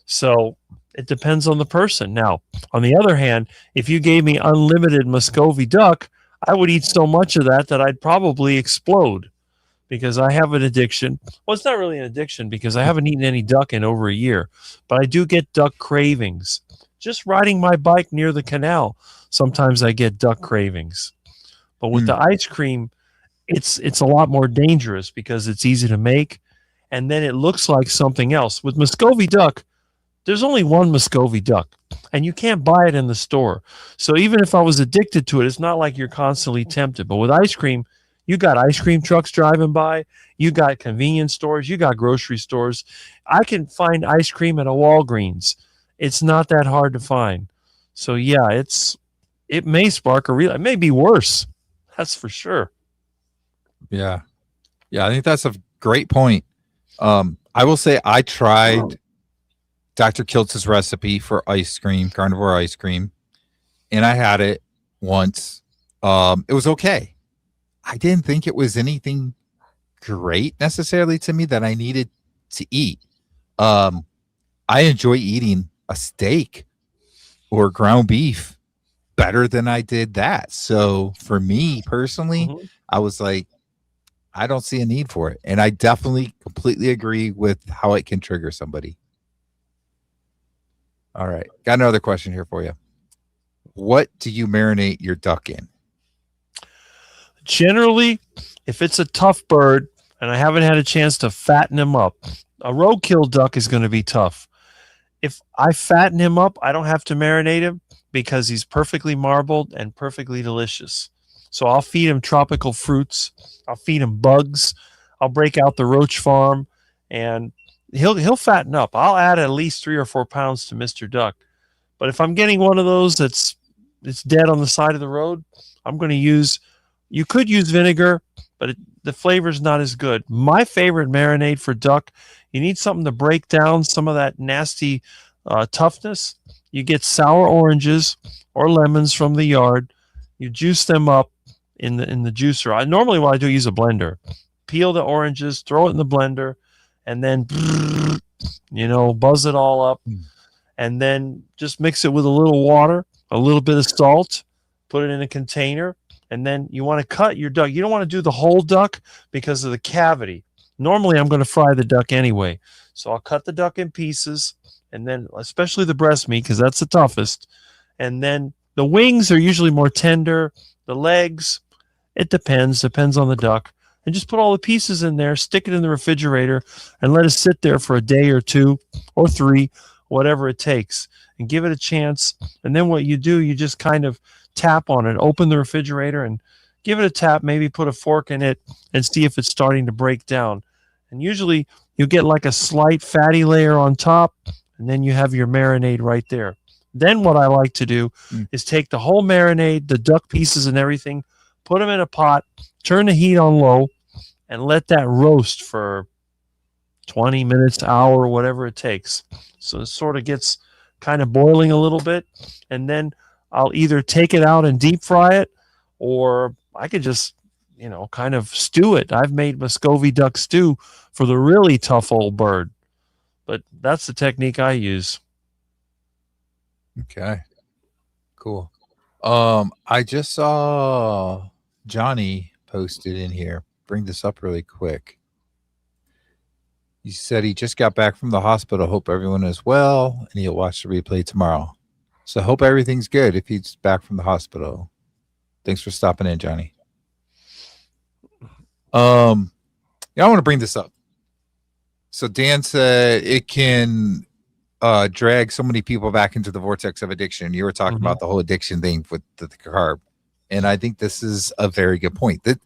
So it depends on the person. Now, on the other hand, if you gave me unlimited Muscovy duck, I would eat so much of that I'd probably explode because I have an addiction. Well, it's not really an addiction because I haven't eaten any duck in over a year, but I do get duck cravings. Just riding my bike near the canal, sometimes I get duck cravings. But with the ice cream, it's a lot more dangerous because it's easy to make, and then it looks like something else. With Muscovy duck, there's only one Muscovy duck, and you can't buy it in the store. So even if I was addicted to it, it's not like you're constantly tempted. But with ice cream, you got ice cream trucks driving by, you got convenience stores, you got grocery stores. I can find ice cream at a Walgreens. It's not that hard to find. So yeah, it may spark a real. It may be worse. That's for sure. Yeah. I think that's a great point. I will say I tried Dr. Kiltz's recipe for ice cream, carnivore ice cream, and I had it once. It was okay. I didn't think it was anything great necessarily to me that I needed to eat. Um, I enjoy eating a steak or ground beef better than I did that. So for me personally, Mhm. I was like, I don't see a need for it. And I definitely completely agree with how it can trigger somebody. All right. Got another question here for you. What do you marinate your duck in? Generally, if it's a tough bird and I haven't had a chance to fatten him up, a roadkill duck is going to be tough. If I fatten him up, I don't have to marinate him because he's perfectly marbled and perfectly delicious. So I'll feed him tropical fruits. I'll feed him bugs. I'll break out the roach farm, and he'll fatten up. I'll add at least 3 or 4 pounds to Mr. Duck. But if I'm getting one of those that's it's dead on the side of the road, I'm going to use. You could use vinegar, but the flavor's not as good. My favorite marinade for duck, you need something to break down some of that nasty toughness. You get sour oranges or lemons from the yard. You juice them up in the juicer. Normally what I do is use a blender. Peel the oranges, throw it in the blender, and then buzz it all up, Mm. and then just mix it with a little water, a little bit of salt, put it in a container, and then you want to cut your duck. You don't want to do the whole duck because of the cavity. Normally, I'm going to fry the duck anyway. So I'll cut the duck in pieces, and then especially the breast meat because that's the toughest. And then the wings are usually more tender. The legs, it depends on the duck. And just put all the pieces in there, stick it in the refrigerator, and let it sit there for a day or 2 or 3, whatever it takes, and give it a chance. And then what you do, you just kind of tap on it, open the refrigerator and give it a tap, maybe put a fork in it and see if it's starting to break down. And usually you get like a slight fatty layer on top, and then you have your marinade right there. Then what I like to do Mm. is take the whole marinade, the duck pieces and everything, put them in a pot, turn the heat on low, and let that roast for 20 minutes, hour, whatever it takes. So it sort of gets kind of boiling a little bit. And then I'll either take it out and deep fry it, or I could just, kind of stew it. I've made Muscovy duck stew for the really tough old bird, but that's the technique I use. Okay. Cool. I just saw Johnny posted in here. Bring this up really quick. He said he just got back from the hospital. Hope everyone is well, and he'll watch the replay tomorrow. So hope everything's good if he's back from the hospital. Thanks for stopping in, Johnny. Yeah, I want to bring this up. So Dan said it can drag so many people back into the vortex of addiction. You were talking Mhm. about the whole addiction thing with the carb, and I think this is a very good point. That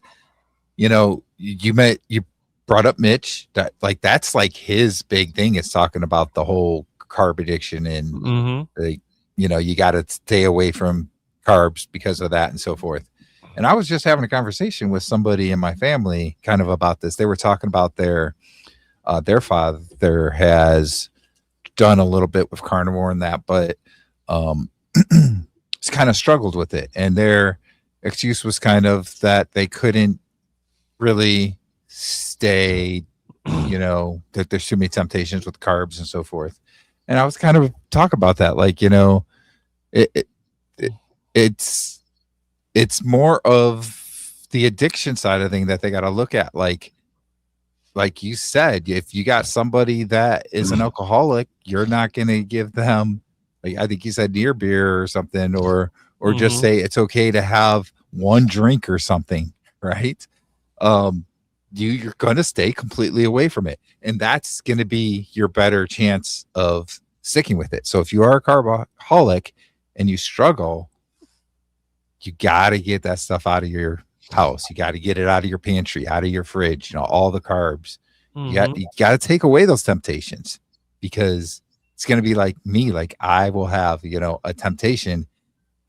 you brought up Mitch. That's like his big thing is talking about the whole carb addiction and Mhm. you got to stay away from carbs because of that and so forth. And I was just having a conversation with somebody in my family kind of about this. They were talking about their father has done a little bit with carnivore and that, but it's kind of struggled with it. And their excuse was kind of that they couldn't really stay, that there's too many temptations with carbs and so forth. And I was kind of talk about that, like, it, it, it it's more of the addiction side of thing that they got to look at. Like you said, if you got somebody that is an alcoholic, you're not going to give them, like I think you said, near beer or something, or just Mhm. say it's okay to have one drink or something, right? You're going to stay completely away from it, and that's going to be your better chance of sticking with it. So if you are a carboholic and you struggle, you got to get that stuff out of your house. You got to get it out of your pantry, out of your fridge, all the carbs. Mhm. You got to take away those temptations, because it's going to be like me. Like I will have, a temptation,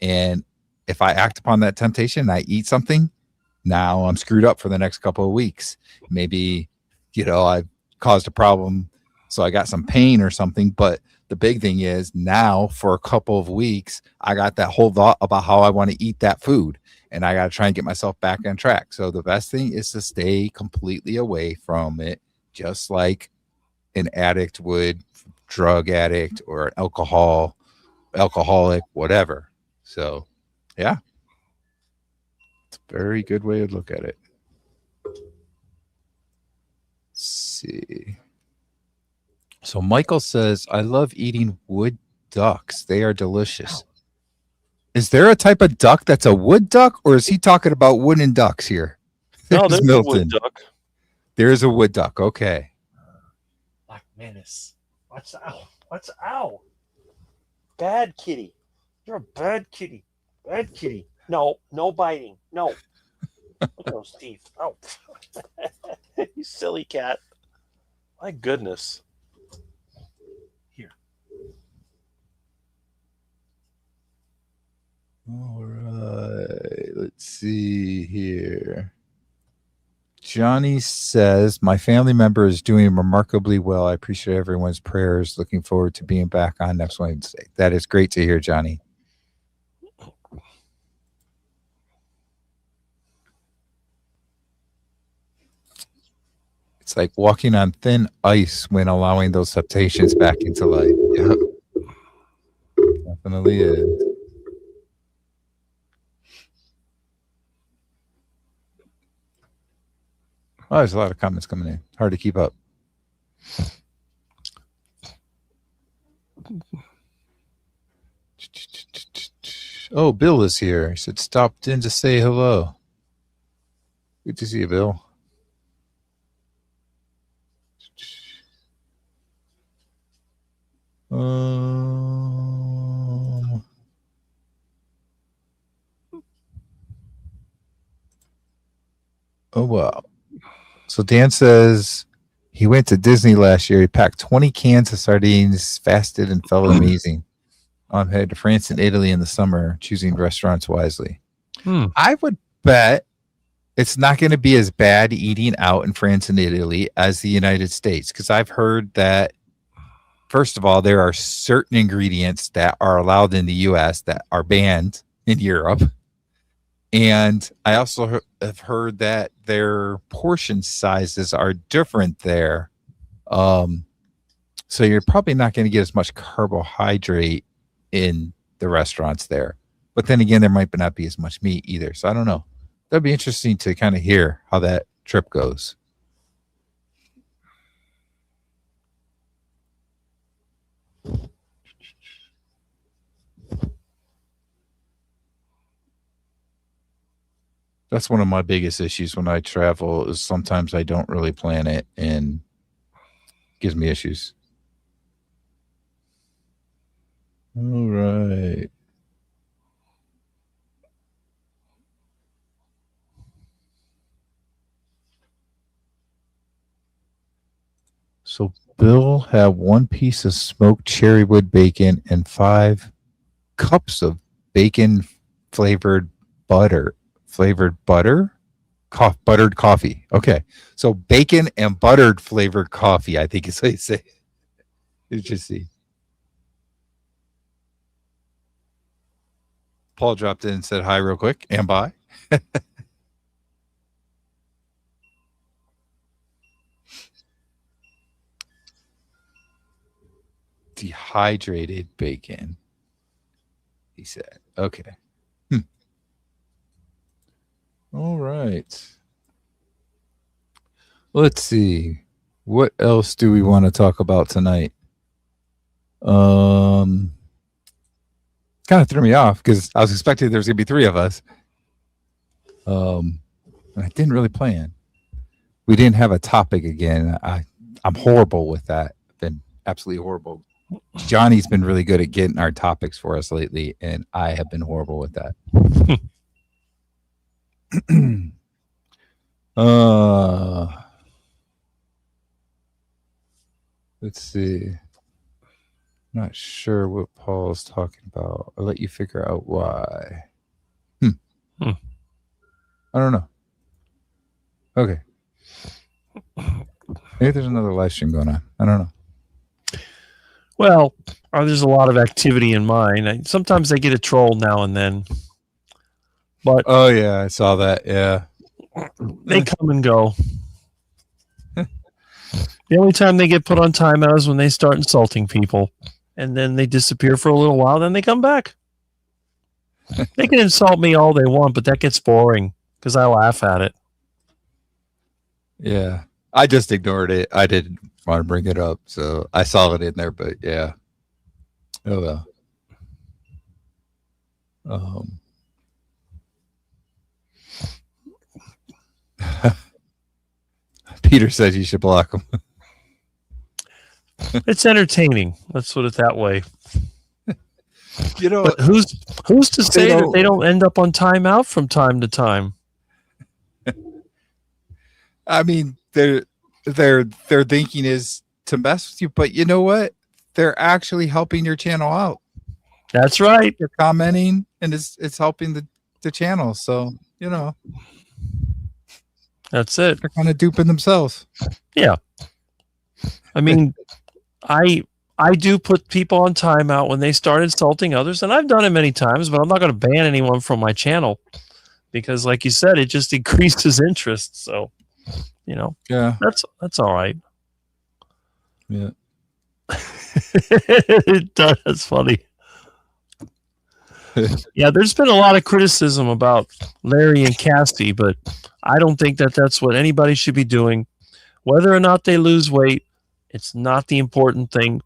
and if I act upon that temptation and I eat something, now I'm screwed up for the next couple of weeks. Maybe, I caused a problem, so I got some pain or something. But the big thing is now for a couple of weeks, I got that whole thought about how I want to eat that food. and I got to try and get myself back on track. So the best thing is to stay completely away from it, just like an addict would, drug addict or an alcoholic, whatever. So, yeah, it's a very good way to look at it. Let's see. So Michael says, I love eating wood ducks. They are delicious. Is there a type of duck that's a wood duck, or is he talking about wooden ducks here? No, there's a wood duck. There is a wood duck. Okay. Black menace. Watch out. Watch out. Bad kitty. You're a bad kitty. Bad kitty. No, no biting. No. Look at those teeth. Oh. You silly cat. My goodness. Here. All right. Let's see here. Johnny says, my family member is doing remarkably well. I appreciate everyone's prayers. Looking forward to being back on next Wednesday. That is great to hear, Johnny. It's like walking on thin ice when allowing those temptations back into life. Yep. Definitely is. Oh, there's a lot of comments coming in. Hard to keep up. Oh, Bill is here. He said, stopped in to say hello. Good to see you, Bill. Oh, wow. So Dan says he went to Disney last year. He packed 20 cans of sardines, fasted, and felt amazing. I'm headed to France and Italy in the summer, choosing restaurants wisely. I would bet it's not going to be as bad eating out in France and Italy as the United States, because I've heard that, first of all, there are certain ingredients that are allowed in the U.S. that are banned in Europe. And I also have heard that their portion sizes are different there. So you're probably not going to get as much carbohydrate in the restaurants there. But then again, there might not be as much meat either. So I don't know. That'd be interesting to kind of hear how that trip goes. That's one of my biggest issues when I travel is sometimes I don't really plan it and it gives me issues. All right. So Bill had 1 piece of smoked cherrywood bacon and 5 cups of bacon flavored butter. Buttered coffee. Okay. So bacon and buttered flavored coffee, I think is how you say it. Interesting. Paul dropped in and said hi real quick and bye. Dehydrated bacon, he said. Okay. All right. Let's see. What else do we want to talk about tonight? Kind of threw me off because I was expecting there was going to be 3 of us. And I didn't really plan. We didn't have a topic again. I'm horrible with that. I've been absolutely horrible. Johnny's been really good at getting our topics for us lately, and I have been horrible with that. Let's see. Not sure what Paul's talking about. I'll let you figure out why. I don't know. Okay. Maybe there's another live stream going on. I don't know. Well, there's a lot of activity in mine. Sometimes I get a troll now and then. But Oh yeah, I saw that. Yeah. they come and go. The only time they get put on timeout is when they start insulting people, and then they disappear for a little while. Then they come back. They can insult me all they want, but that gets boring because I laugh at it. Yeah. I just ignored it. I didn't want to bring it up, so I saw it in there. But yeah. Oh well. Um, Peter says you should block them. It's entertaining. Let's put it that way. You know, But who's to say that they don't end up on timeout from time to time? I mean, their thinking is to mess with you, but you know what? They're actually helping your channel out. That's right. They're commenting, and it's helping the channel. So you know, That's it. they're kind of duping themselves. Yeah. I mean, I do put people on timeout when they start insulting others, and I've done it many times, but I'm not going to ban anyone from my channel because, like you said, it just increases interest. So, you know, Yeah, that's all right. yeah. It does. That's funny. Yeah, there's been a lot of criticism about Larry and Cassie, but I don't think that that's what anybody should be doing. Whether or not they lose weight, it's not the important thing.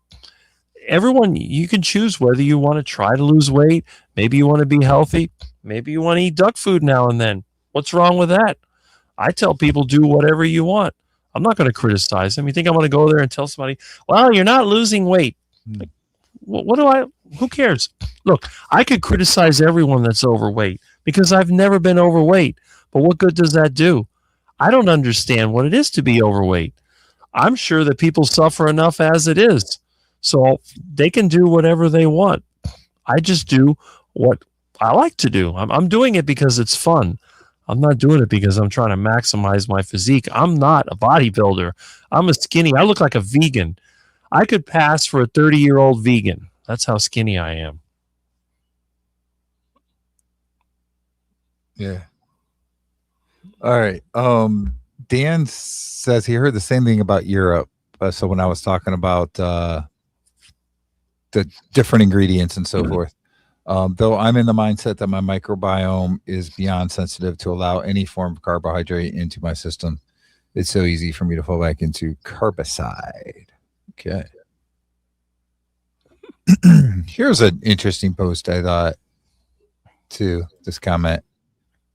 Everyone, you can choose whether you want to try to lose weight. Maybe you want to be healthy. Maybe you want to eat duck food now and then. What's wrong with that? I tell people do whatever you want. I'm not going to criticize them. You think I'm going to go there and tell somebody, well, you're not losing weight. Like, what do I, who cares? Look, I could criticize everyone that's overweight because I've never been overweight. But what good does that do? I don't understand what it is to be overweight. I'm sure that people suffer enough as it is. So they can do whatever they want. I just do what I like to do. I'm doing it because it's fun. I'm not doing it because I'm trying to maximize my physique. I'm not a bodybuilder. I'm a skinny. I look like a vegan. I could pass for a 30-year-old vegan. That's how skinny I am. Yeah. All right. Dan says he heard the same thing about Europe. So when I was talking about the different ingredients and so forth, though I'm in the mindset that my microbiome is beyond sensitive to allow any form of carbohydrate into my system, it's so easy for me to fall back into carbicide. Okay. Here's an interesting post I thought too. This comment.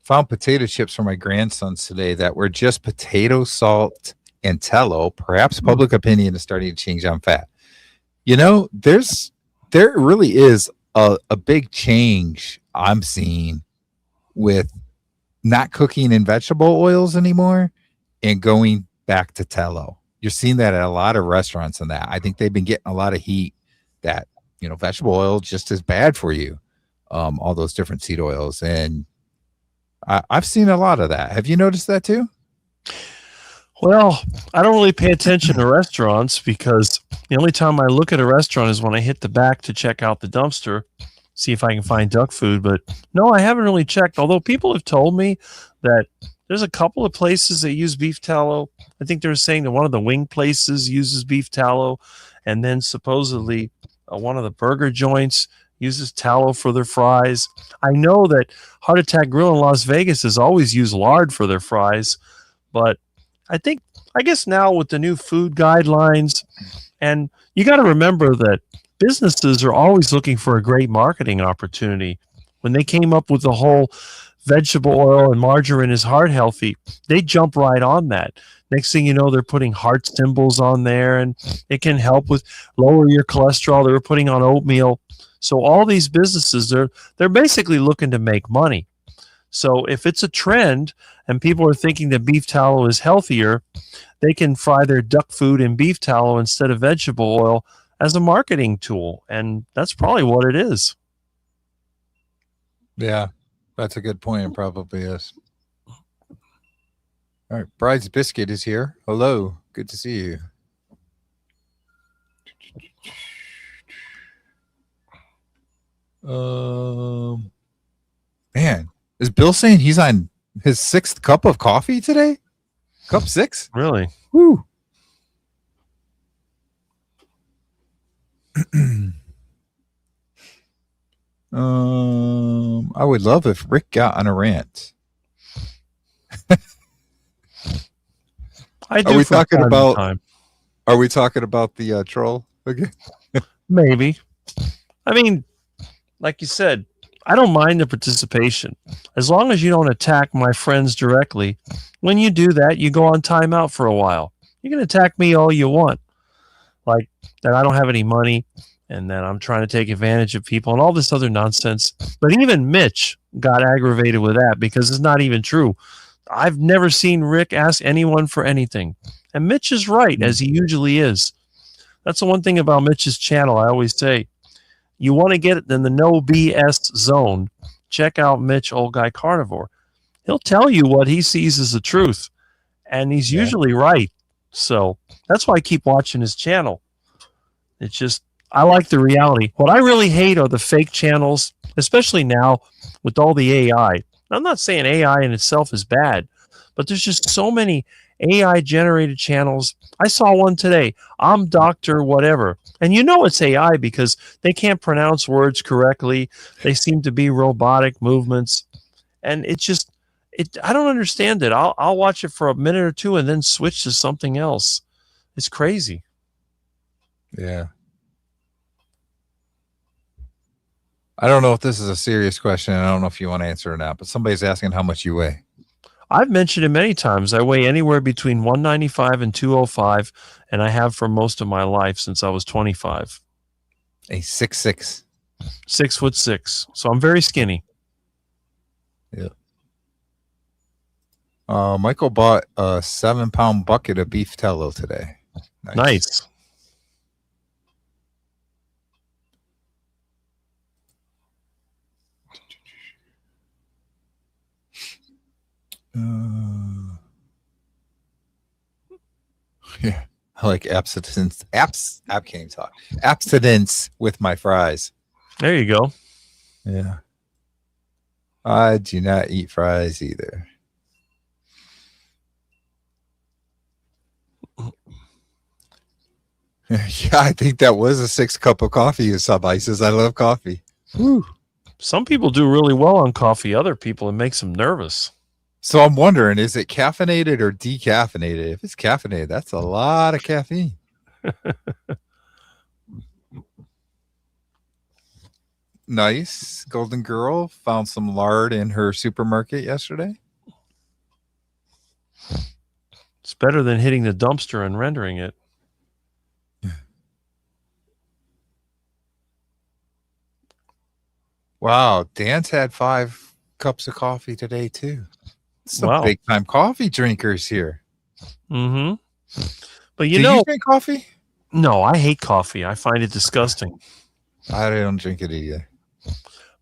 Found potato chips for my grandsons today that were just potato, salt, and tallow. Perhaps public opinion is starting to change on fat. You know, there really is a big change I'm seeing with not cooking in vegetable oils anymore and going back to tallow. You're seeing that at a lot of restaurants and that. I think they've been getting a lot of heat that, you know, vegetable oil just as bad for you. All those different seed oils. And I've seen a lot of that. Have you noticed that too? Well, I don't really pay attention to restaurants because the only time I look at a restaurant is when I hit the back to check out the dumpster, see if I can find duck food. But no, I haven't really checked. Although people have told me that there's a couple of places that use beef tallow. I think they're saying that one of the wing places uses beef tallow, and then supposedly one of the burger joints uses tallow for their fries. I know that Heart Attack Grill in Las Vegas has always used lard for their fries, but I guess now with the new food guidelines, and you got to remember that businesses are always looking for a great marketing opportunity. When they came up with the whole vegetable oil and margarine is heart healthy, they jump right on that. Next thing you know, they're putting heart symbols on there, and it can help with lower your cholesterol. They were putting on oatmeal. So all these businesses, they're basically looking to make money. So if it's a trend and people are thinking that beef tallow is healthier, they can fry their duck food in beef tallow instead of vegetable oil as a marketing tool. And that's probably what it is. Yeah, that's a good point. It probably is. All right. Bride's Biscuit is here. Hello. Good to see you. Man, Is Bill saying he's on his 6th cup of coffee today? Cup 6? Really? Woo. I would love if Rick got on a rant. I do. Are we from talking time to about? time. Are we talking about the troll again? Maybe. I mean, like you said, I don't mind the participation as long as you don't attack my friends directly. When you do that, you go on timeout for a while. You can attack me all you want, like that I don't have any money and that I'm trying to take advantage of people and all this other nonsense. But even Mitch got aggravated with that because it's not even true. I've never seen Rick ask anyone for anything. And Mitch is right, as he usually is. That's the one thing about Mitch's channel. I always say, you want to get it in the no BS zone, check out Mitch, Old Guy Carnivore. He'll tell you what he sees as the truth, and he's usually right. So that's why I keep watching his channel. It's just, I like the reality. What I really hate are the fake channels, especially now with all the AI. I'm not saying AI in itself is bad, but there's just so many AI generated channels. I saw one today. I'm Dr. Whatever. And you know it's AI because they can't pronounce words correctly. They seem to be robotic movements. And it's just, I don't understand it. I'll watch it for a minute or two and then switch to something else. It's crazy. Yeah. I don't know if this is a serious question. I don't know if you want to answer or not, but somebody's asking how much you weigh. I've mentioned it many times. I weigh anywhere between 195 and 205, and I have for most of my life since I was 25. A 6'6". 6'6". So I'm very skinny. Yeah. Michael bought a 7-pound bucket of beef tallow today. Nice. Yeah, I like abstinence. I can't even talk. Abstinence with my fries. There you go. Yeah. I do not eat fries either. Yeah, I think that was a 6 cup of coffee or something. He says, I love coffee. Whew. Some people do really well on coffee. Other people, it makes them nervous. So I'm wondering, is it caffeinated or decaffeinated? If it's caffeinated, that's a lot of caffeine. Nice. Golden Girl found some lard in her supermarket yesterday. It's better than hitting the dumpster and rendering it. Wow. Dan's had 5 cups of coffee today, too. Some big time coffee drinkers here. Mm-hmm. But Do you drink coffee? No, I hate coffee. I find it disgusting. I don't drink it either.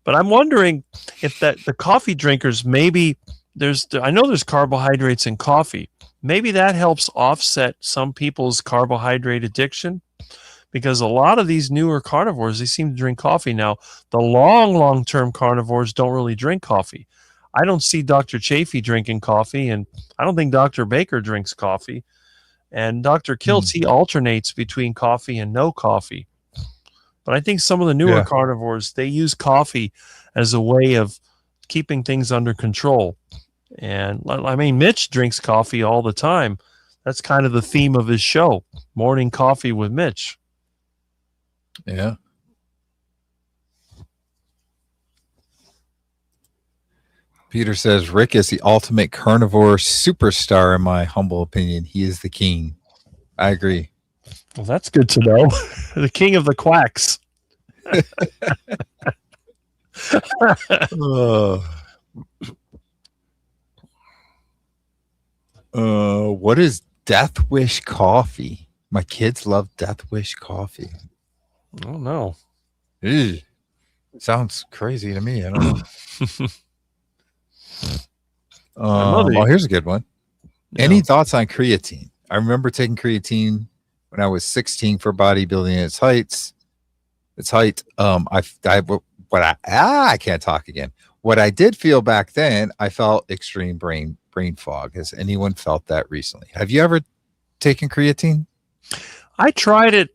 But I'm wondering if the coffee drinkers, maybe I know there's carbohydrates in coffee. Maybe that helps offset some people's carbohydrate addiction, because a lot of these newer carnivores, they seem to drink coffee now. The long-term carnivores don't really drink coffee. I don't see Dr. Chafee drinking coffee, and I don't think Dr. Baker drinks coffee. And Dr. Kiltz, he alternates between coffee and no coffee. But I think some of the newer carnivores, they use coffee as a way of keeping things under control. And I mean, Mitch drinks coffee all the time. That's kind of the theme of his show, Morning Coffee with Mitch. Yeah. Peter says, Rick is the ultimate carnivore superstar, in my humble opinion. He is the king. I agree. Well, that's good to know. The king of the quacks. What is Death Wish coffee? My kids love Death Wish coffee. Oh, no. Ew. Sounds crazy to me. I don't know. Oh, here's a good one. Yeah. Any thoughts on creatine? I remember taking creatine when I was 16 for bodybuilding at its height. I can't talk again. what I did feel back then, I felt extreme brain fog. Has anyone felt that recently? Have you ever taken creatine? I tried it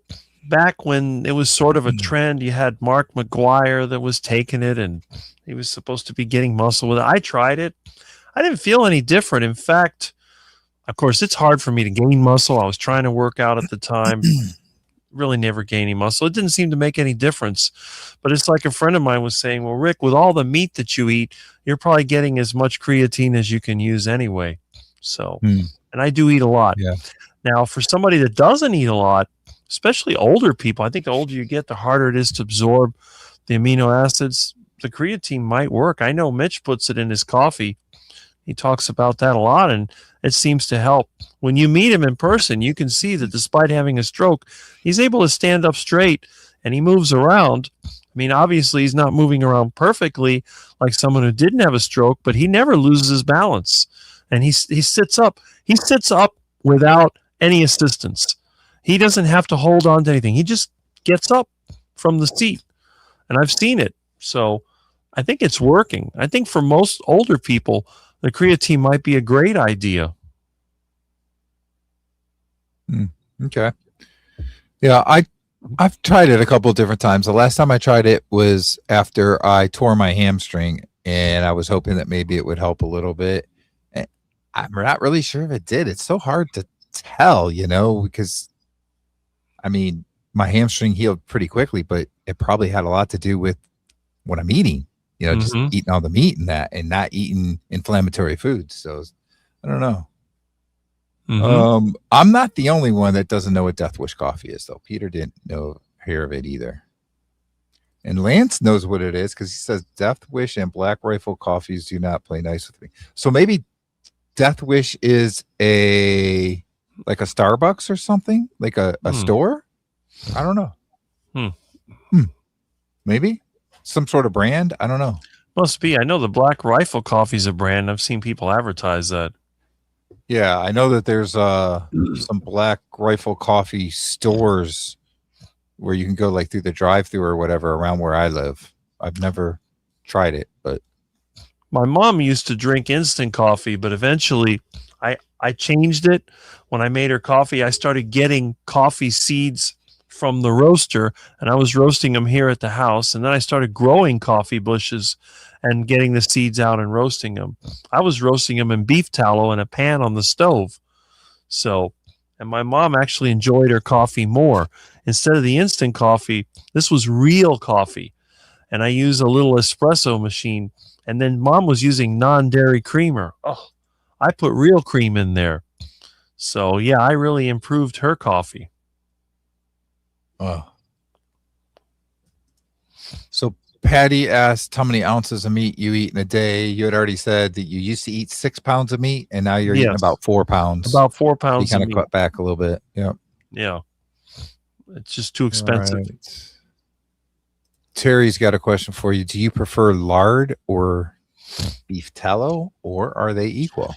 back when it was sort of a trend. You had Mark McGuire that was taking it, and he was supposed to be getting muscle with it. I tried it. I didn't feel any different. In fact, of course, it's hard for me to gain muscle. I was trying to work out at the time. Really never gaining muscle. It didn't seem to make any difference. But it's like a friend of mine was saying, well, Rick, with all the meat that you eat, you're probably getting as much creatine as you can use anyway. So, and I do eat a lot. Yeah. Now, for somebody that doesn't eat a lot, especially older people, I think the older you get, the harder it is to absorb the amino acids. The creatine might work. I know Mitch puts it in his coffee. He talks about that a lot, and it seems to help. When you meet him in person, you can see that despite having a stroke, he's able to stand up straight, and he moves around. I mean, obviously, he's not moving around perfectly like someone who didn't have a stroke, but he never loses his balance. And he sits up. He sits up without any assistance. He doesn't have to hold on to anything. He just gets up from the seat, and I've seen it. So I think it's working. I think for most older people, the creatine might be a great idea. Okay. Yeah, I've tried it a couple of different times. The last time I tried it was after I tore my hamstring, and I was hoping that maybe it would help a little bit. And I'm not really sure if it did. It's so hard to tell, because I mean, my hamstring healed pretty quickly, but it probably had a lot to do with what I'm eating. Just eating all the meat and that, and not eating inflammatory foods. So I don't know. I'm not the only one that doesn't know what Death Wish coffee is, though. Peter didn't hear of it either. And Lance knows what it is because he says Death Wish and Black Rifle coffees do not play nice with me. So maybe Death Wish is like a Starbucks or something, like a store. I don't know. Maybe some sort of brand. I don't know. Must be. I know the Black Rifle coffee's a brand. I've seen people advertise that. Yeah, I know that there's some Black Rifle coffee stores where you can go like through the drive-thru or whatever around where I live. I've never tried it, but my mom used to drink instant coffee, but eventually I changed it. When I made her coffee, I started getting coffee seeds from the roaster, and I was roasting them here at the house. And then I started growing coffee bushes and getting the seeds out and roasting them. I was roasting them in beef tallow in a pan on the stove. So, and my mom actually enjoyed her coffee more. Instead of the instant coffee, this was real coffee. And I used a little espresso machine. And then mom was using non-dairy creamer. Oh, I put real cream in there. So, yeah, I really improved her coffee. Oh. So Patty asked how many ounces of meat you eat in a day. You had already said that you used to eat 6 pounds of meat, and now you're eating about 4 pounds. About 4 pounds. You kind of cut back a little bit. Yeah. Yeah. It's just too expensive. Right. Terry's got a question for you. Do you prefer lard or beef tallow, or are they equal?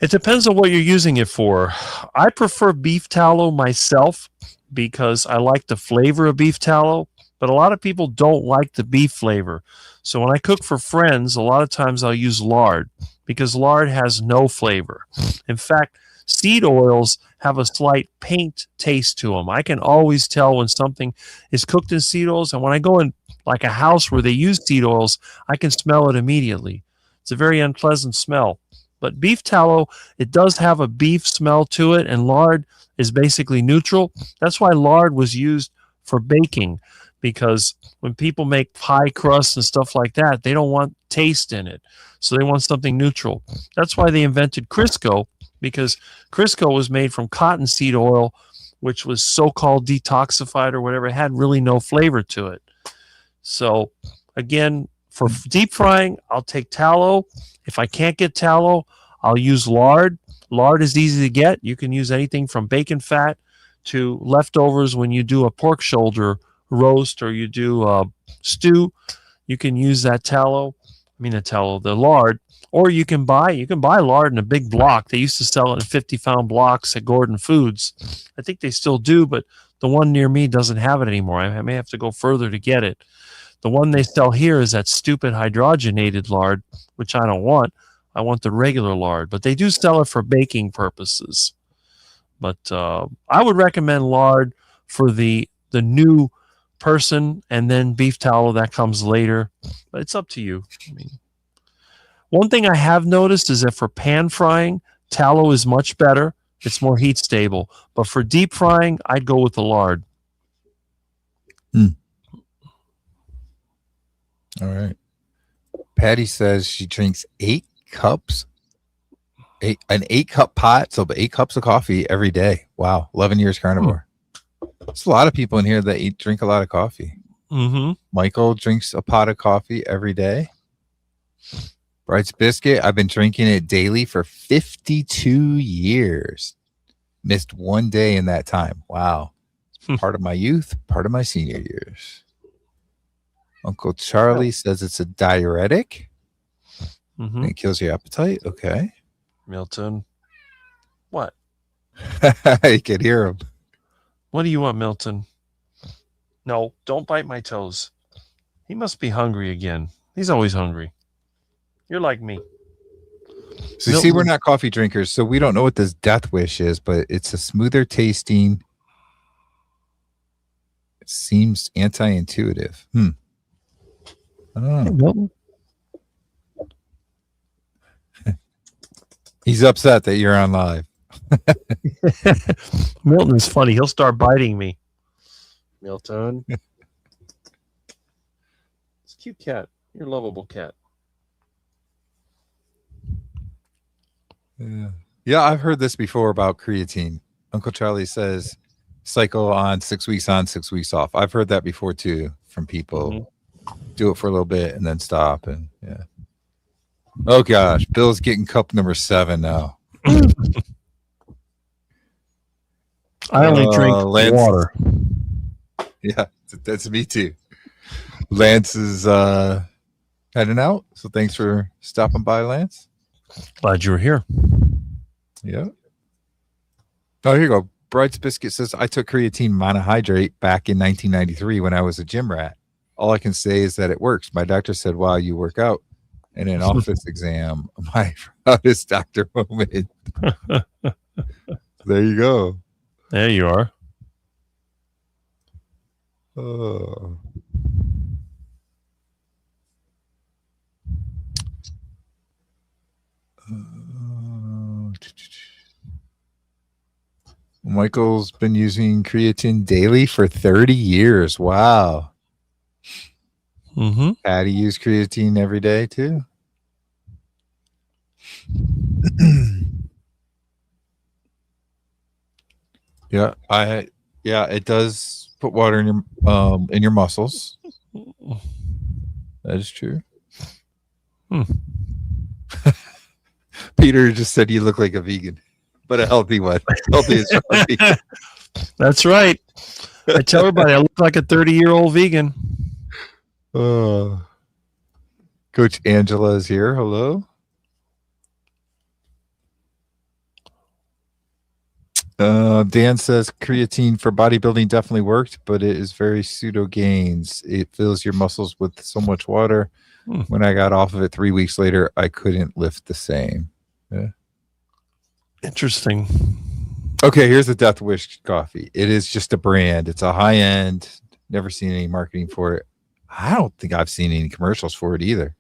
It depends on what you're using it for. I prefer beef tallow myself because I like the flavor of beef tallow, but a lot of people don't like the beef flavor. So when I cook for friends, a lot of times I'll use lard because lard has no flavor. In fact, seed oils have a slight paint taste to them. I can always tell when something is cooked in seed oils, and when I go in like a house where they use seed oils, I can smell it immediately. It's a very unpleasant smell. But beef tallow, it does have a beef smell to it, and lard is basically neutral. That's why lard was used for baking, because when people make pie crust and stuff like that, they don't want taste in it. So they want something neutral. That's why they invented Crisco, because Crisco was made from cottonseed oil, which was so-called detoxified or whatever. It had really no flavor to it. So again, for deep frying, I'll take tallow. If I can't get tallow, I'll use lard. Lard is easy to get. You can use anything from bacon fat to leftovers when you do a pork shoulder roast or you do a stew. You can use that the lard. Or you can buy lard in a big block. They used to sell it in 50-pound blocks at Gordon Foods. I think they still do, but the one near me doesn't have it anymore. I may have to go further to get it. The one they sell here is that stupid hydrogenated lard, which I don't want. I want the regular lard, but they do sell it for baking purposes. But I would recommend lard for the new person, and then beef tallow that comes later. But it's up to you. I mean, one thing I have noticed is that for pan frying, tallow is much better. It's more heat stable. But for deep frying, I'd go with the lard. All right. Patty says she drinks 8 cups, an 8-cup pot, so 8 cups of coffee every day. Wow, 11 years carnivore. There's a lot of people in here that drink a lot of coffee. Mm-hmm. Michael drinks a pot of coffee every day. Bride's Biscuit, I've been drinking it daily for 52 years. Missed one day in that time. Wow. Part of my youth, part of my senior years. Uncle Charlie says it's a diuretic. Mm-hmm. It kills your appetite. Okay. Milton. What? I can hear him. What do you want, Milton? No, don't bite my toes. He must be hungry again. He's always hungry. You're like me. So you see, we're not coffee drinkers, so we don't know what this death wish is, but it's a smoother tasting. It seems anti-intuitive. I don't know. Hey, Milton. He's upset that you're on live. Milton is funny. He'll start biting me. Milton. It's a cute cat. You're a lovable cat. Yeah, I've heard this before about creatine. Uncle Charlie says cycle on 6 weeks on, 6 weeks off. I've heard that before too from people. Mm-hmm. Do it for a little bit and then stop. And yeah. Oh gosh, Bill's getting cup number 7 now. I only drink water. Yeah, that's me too. Lance is heading out, so thanks for stopping by, Lance. Glad you were here. Yeah. Oh, here you go. Bride's Biscuit says, I took creatine monohydrate back in 1993 when I was a gym rat. All I can say is that it works. My doctor said, wow, you work out. In an office exam, my proudest doctor moment. There you go. There you are. Oh. Michael's been using creatine daily for 30 years. Wow. Mm-hmm. Patty used creatine every day too. Yeah, it does put water in your muscles. That is true. Peter just said you look like a vegan, but a healthy one. Healthy as healthy. That's right. I tell everybody I look like a 30-year-old vegan. Coach Angela is here. Hello. Dan says creatine for bodybuilding definitely worked, but it is very pseudo gains. It fills your muscles with so much water. When I got off of it 3 weeks later, I couldn't lift the same. Yeah. Interesting. Okay, here's the Death Wish coffee. It is just a brand. It's a high end. Never seen any marketing for it. I don't think I've seen any commercials for it either.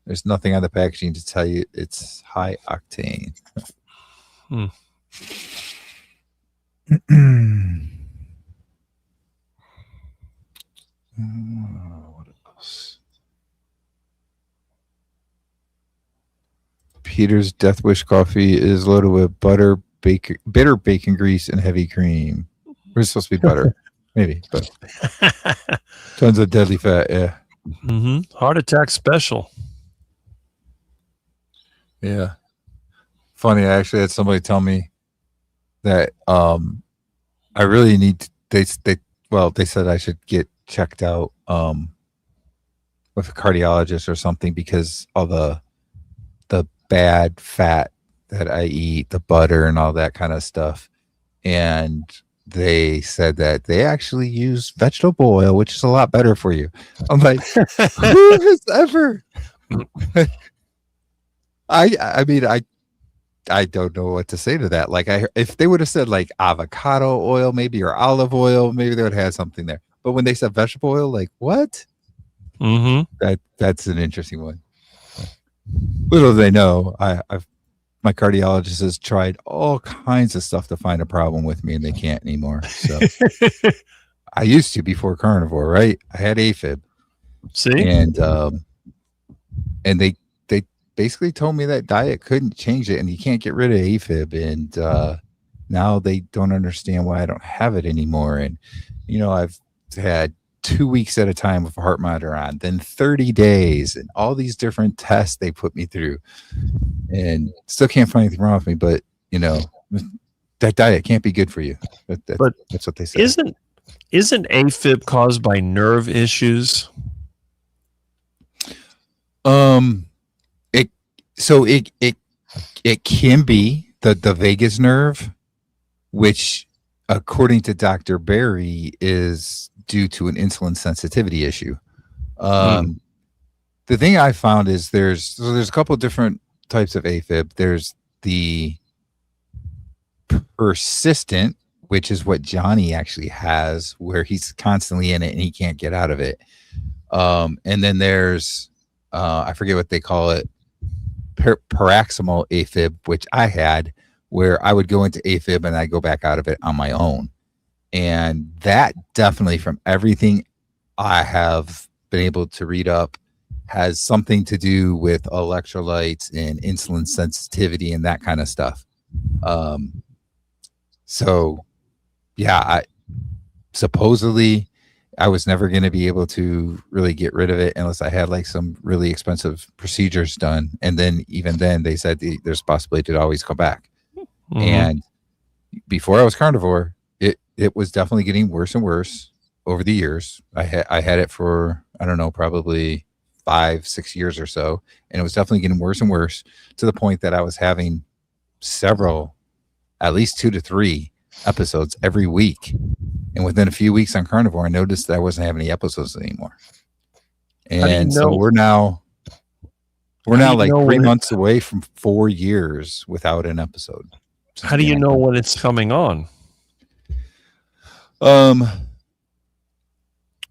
There's nothing on the packaging to tell you it's high octane. What else? Peter's Death Wish coffee is loaded with butter, bitter bacon grease, and heavy cream. We're supposed to be butter, maybe, but tons of deadly fat. Yeah. Mm-hmm. Heart attack special. Yeah. Funny, I actually had somebody tell me that I really need they said I should get checked out with a cardiologist or something because all the bad fat that I eat, the butter and all that kind of stuff. And they said that they actually use vegetable oil, which is a lot better for you. I'm like, who has ever? I mean, I don't know what to say to that. Like, if they would have said like avocado oil, maybe, or olive oil, maybe they would have had something there. But when they said vegetable oil, like, what? Mm-hmm. That's an interesting one. Little do they know, I've my cardiologist has tried all kinds of stuff to find a problem with me, and they can't anymore. So I used to before Carnivore, right? I had AFib, See? and they basically told me that diet couldn't change it, and you can't get rid of AFib. And now they don't understand why I don't have it anymore. And I've had 2 weeks at a time with a heart monitor on, then 30 days, and all these different tests they put me through, and still can't find anything wrong with me. But that diet can't be good for you. But that's what they say. Isn't AFib caused by nerve issues? It can be the vagus nerve, which according to Dr. Barry is due to an insulin sensitivity issue. The thing I found is there's a couple of different types of AFib. There's the persistent, which is what Johnny actually has, where he's constantly in it and he can't get out of it. And then there's I forget what they call it, paroxysmal AFib, which I had, where I would go into AFib and I go back out of it on my own. And that definitely, from everything I have been able to read up, has something to do with electrolytes and insulin sensitivity and that kind of stuff. So yeah, supposedly I was never going to be able to really get rid of it unless I had like some really expensive procedures done. And then even then they said there's a possibility to always come back. Mm-hmm. And before I was Carnivore, it was definitely getting worse and worse over the years. I had it for, I don't know, probably 5-6 years or so. And it was definitely getting worse and worse, to the point that I was having several, at least 2 to 3 episodes every week. And within a few weeks on Carnivore, I noticed that I wasn't having any episodes anymore. And so we're now like 3 months away from 4 years without an episode. How do you know when it's coming on?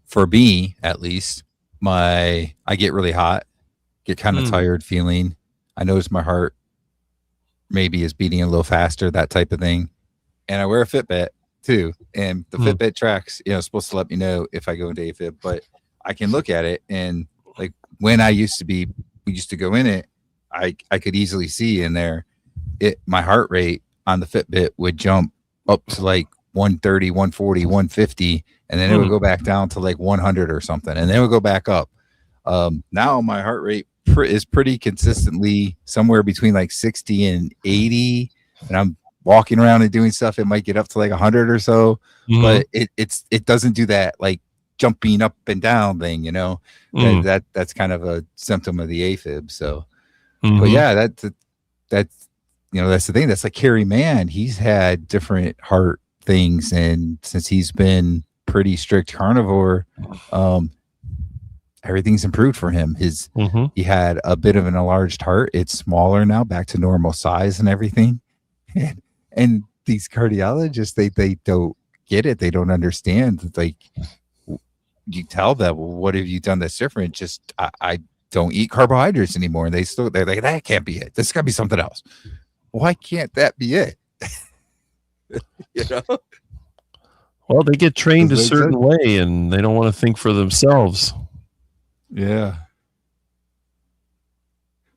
For me, at least, I get really hot, get kind of tired feeling. I notice my heart maybe is beating a little faster, that type of thing. And I wear a Fitbit too. And the Fitbit tracks, it's supposed to let me know if I go into AFib, but I can look at it. And like when we used to go in it, I could easily see in there, my heart rate on the Fitbit would jump up to like 130, 140, 150, and then it would go back down to like 100 or something, and then it would go back up. Now my heart rate is pretty consistently somewhere between like 60 and 80, and I'm walking around and doing stuff. It might get up to like 100 or so, but it doesn't do that like jumping up and down thing, that's kind of a symptom of the AFib. So, but yeah, that's that's the thing. That's like Carrie Mann. He's had different heart things, and since he's been pretty strict Carnivore, everything's improved for him. He had a bit of an enlarged heart. It's smaller now, back to normal size and everything. And these cardiologists, they don't get it. They don't understand. Like, you tell them, well, what have you done that's different? Just I don't eat carbohydrates anymore. And they're like, that can't be it. This got to be something else. Why can't that be it? Well, they get trained a certain way, and they don't want to think for themselves. Yeah.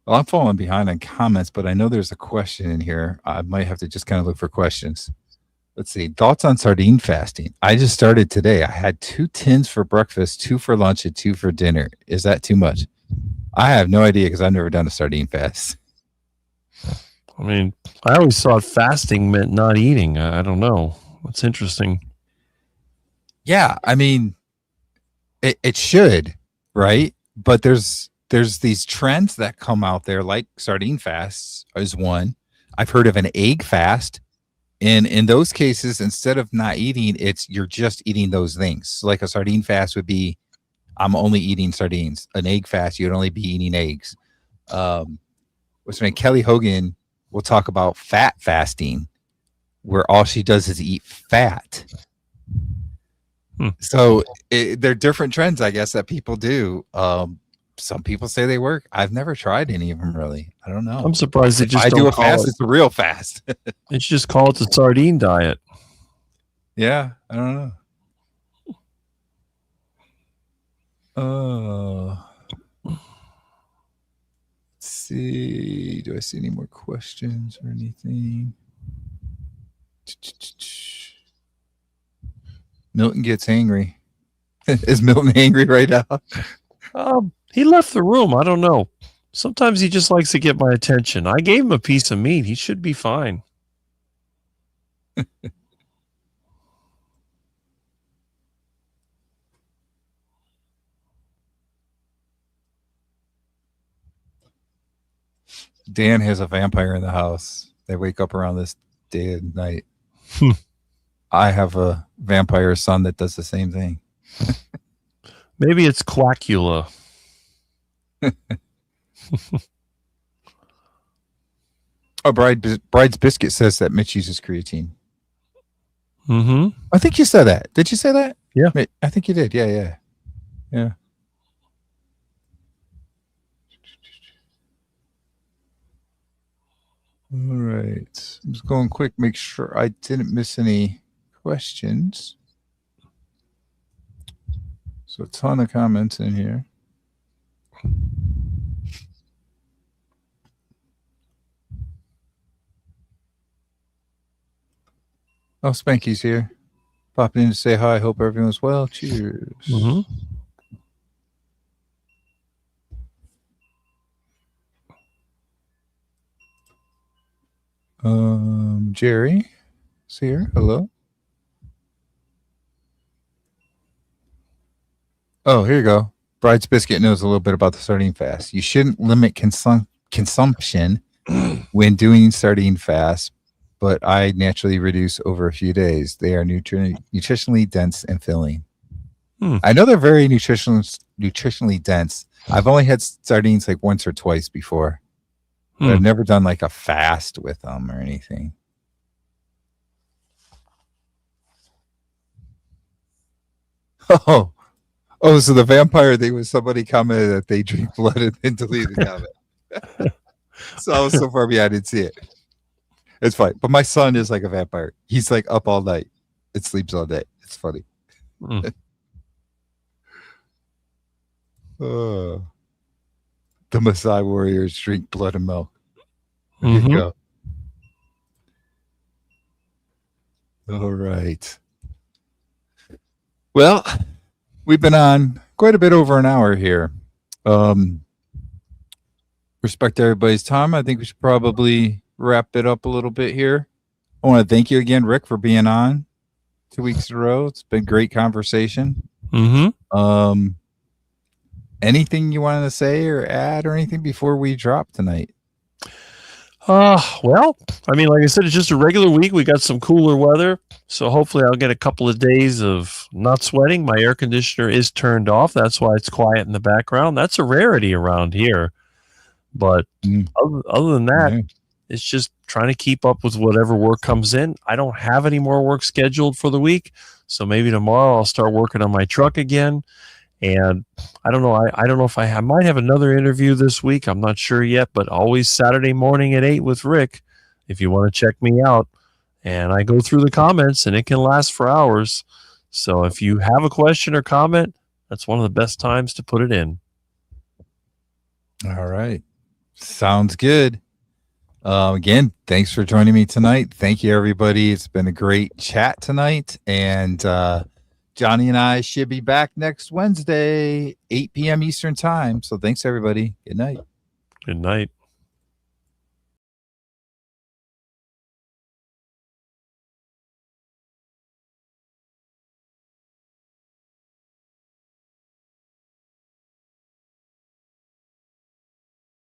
Well, I'm falling behind on comments, but I know there's a question in here. I might have to just kind of look for questions. Let's see. Thoughts on sardine fasting? I just started today. I had 2 tins for breakfast, 2 for lunch, and 2 for dinner. Is that too much? I have no idea, because I've never done a sardine fast. I mean, I always thought fasting meant not eating. I don't know. That's interesting. Yeah, I mean, it should, right? But there's these trends that come out there, like sardine fasts is one. I've heard of an egg fast, And in those cases, instead of not eating, you're just eating those things. So like a sardine fast would be, I'm only eating sardines. An egg fast, you'd only be eating eggs. What's her name? Kelly Hogan will talk about fat fasting, where all she does is eat fat. So they're different trends, I guess, that people do. Some people say they work. I've never tried any of them really. I don't know. I'm surprised they just I do don't a call fast. it. It's a real fast. They should just call it the sardine diet. Yeah, I don't know. Let's see. Do I see any more questions or anything? Milton gets angry. Is Milton angry right now? He left the room. I don't know. Sometimes he just likes to get my attention. I gave him a piece of meat. He should be fine. Dan has a vampire in the house. They wake up around this day and night. I have a vampire son that does the same thing. Maybe it's Quackula. Oh, Bride's Biscuit says that Mitch uses creatine. Mm-hmm. I think you said that. Did you say that? Yeah. I think you did. Yeah. All right. I'm just going quick, make sure I didn't miss any questions. So a ton of comments in here. Oh, Spanky's here. Popping in to say hi. Hope everyone's well. Cheers. Mm-hmm. Jerry is here. Hello. Oh, here you go. Bride's Biscuit knows a little bit about the sardine fast. You shouldn't limit consumption when doing sardine fast, but I naturally reduce over a few days. They are nutritionally dense and filling. I know they're very nutritionally dense. I've only had sardines like once or twice before. But I've never done like a fast with them or anything. Oh, so the vampire thing was somebody commented that they drink blood and then deleted the comment. So I was so far behind, I didn't see it. It's fine. But my son is like a vampire. He's like up all night and sleeps all day. It's funny. The Maasai warriors drink blood and milk. There you go. All right. Well, we've been on quite a bit over an hour here. Respect everybody's time. I think we should probably wrap it up a little bit here. I want to thank you again, Rick, for being on 2 weeks in a row. It's been great conversation. Anything you wanted to say or add or anything before we drop tonight? Well, I mean, like I said, it's just a regular week. We got some cooler weather, so hopefully I'll get a couple of days of not sweating. My air conditioner is turned off. That's why it's quiet in the background. That's a rarity around here. But other than that, it's just trying to keep up with whatever work comes in. I don't have any more work scheduled for the week, so maybe tomorrow I'll start working on my truck again. And I don't know. I don't know if I might have another interview this week. I'm not sure yet, but always Saturday morning at 8 with Rick, if you want to check me out. And I go through the comments, and it can last for hours. So if you have a question or comment, that's one of the best times to put it in. All right. Sounds good. Again, thanks for joining me tonight. Thank you, everybody. It's been a great chat tonight. And Johnny and I should be back next Wednesday, 8 p.m. Eastern time. So thanks, everybody. Good night. Good night.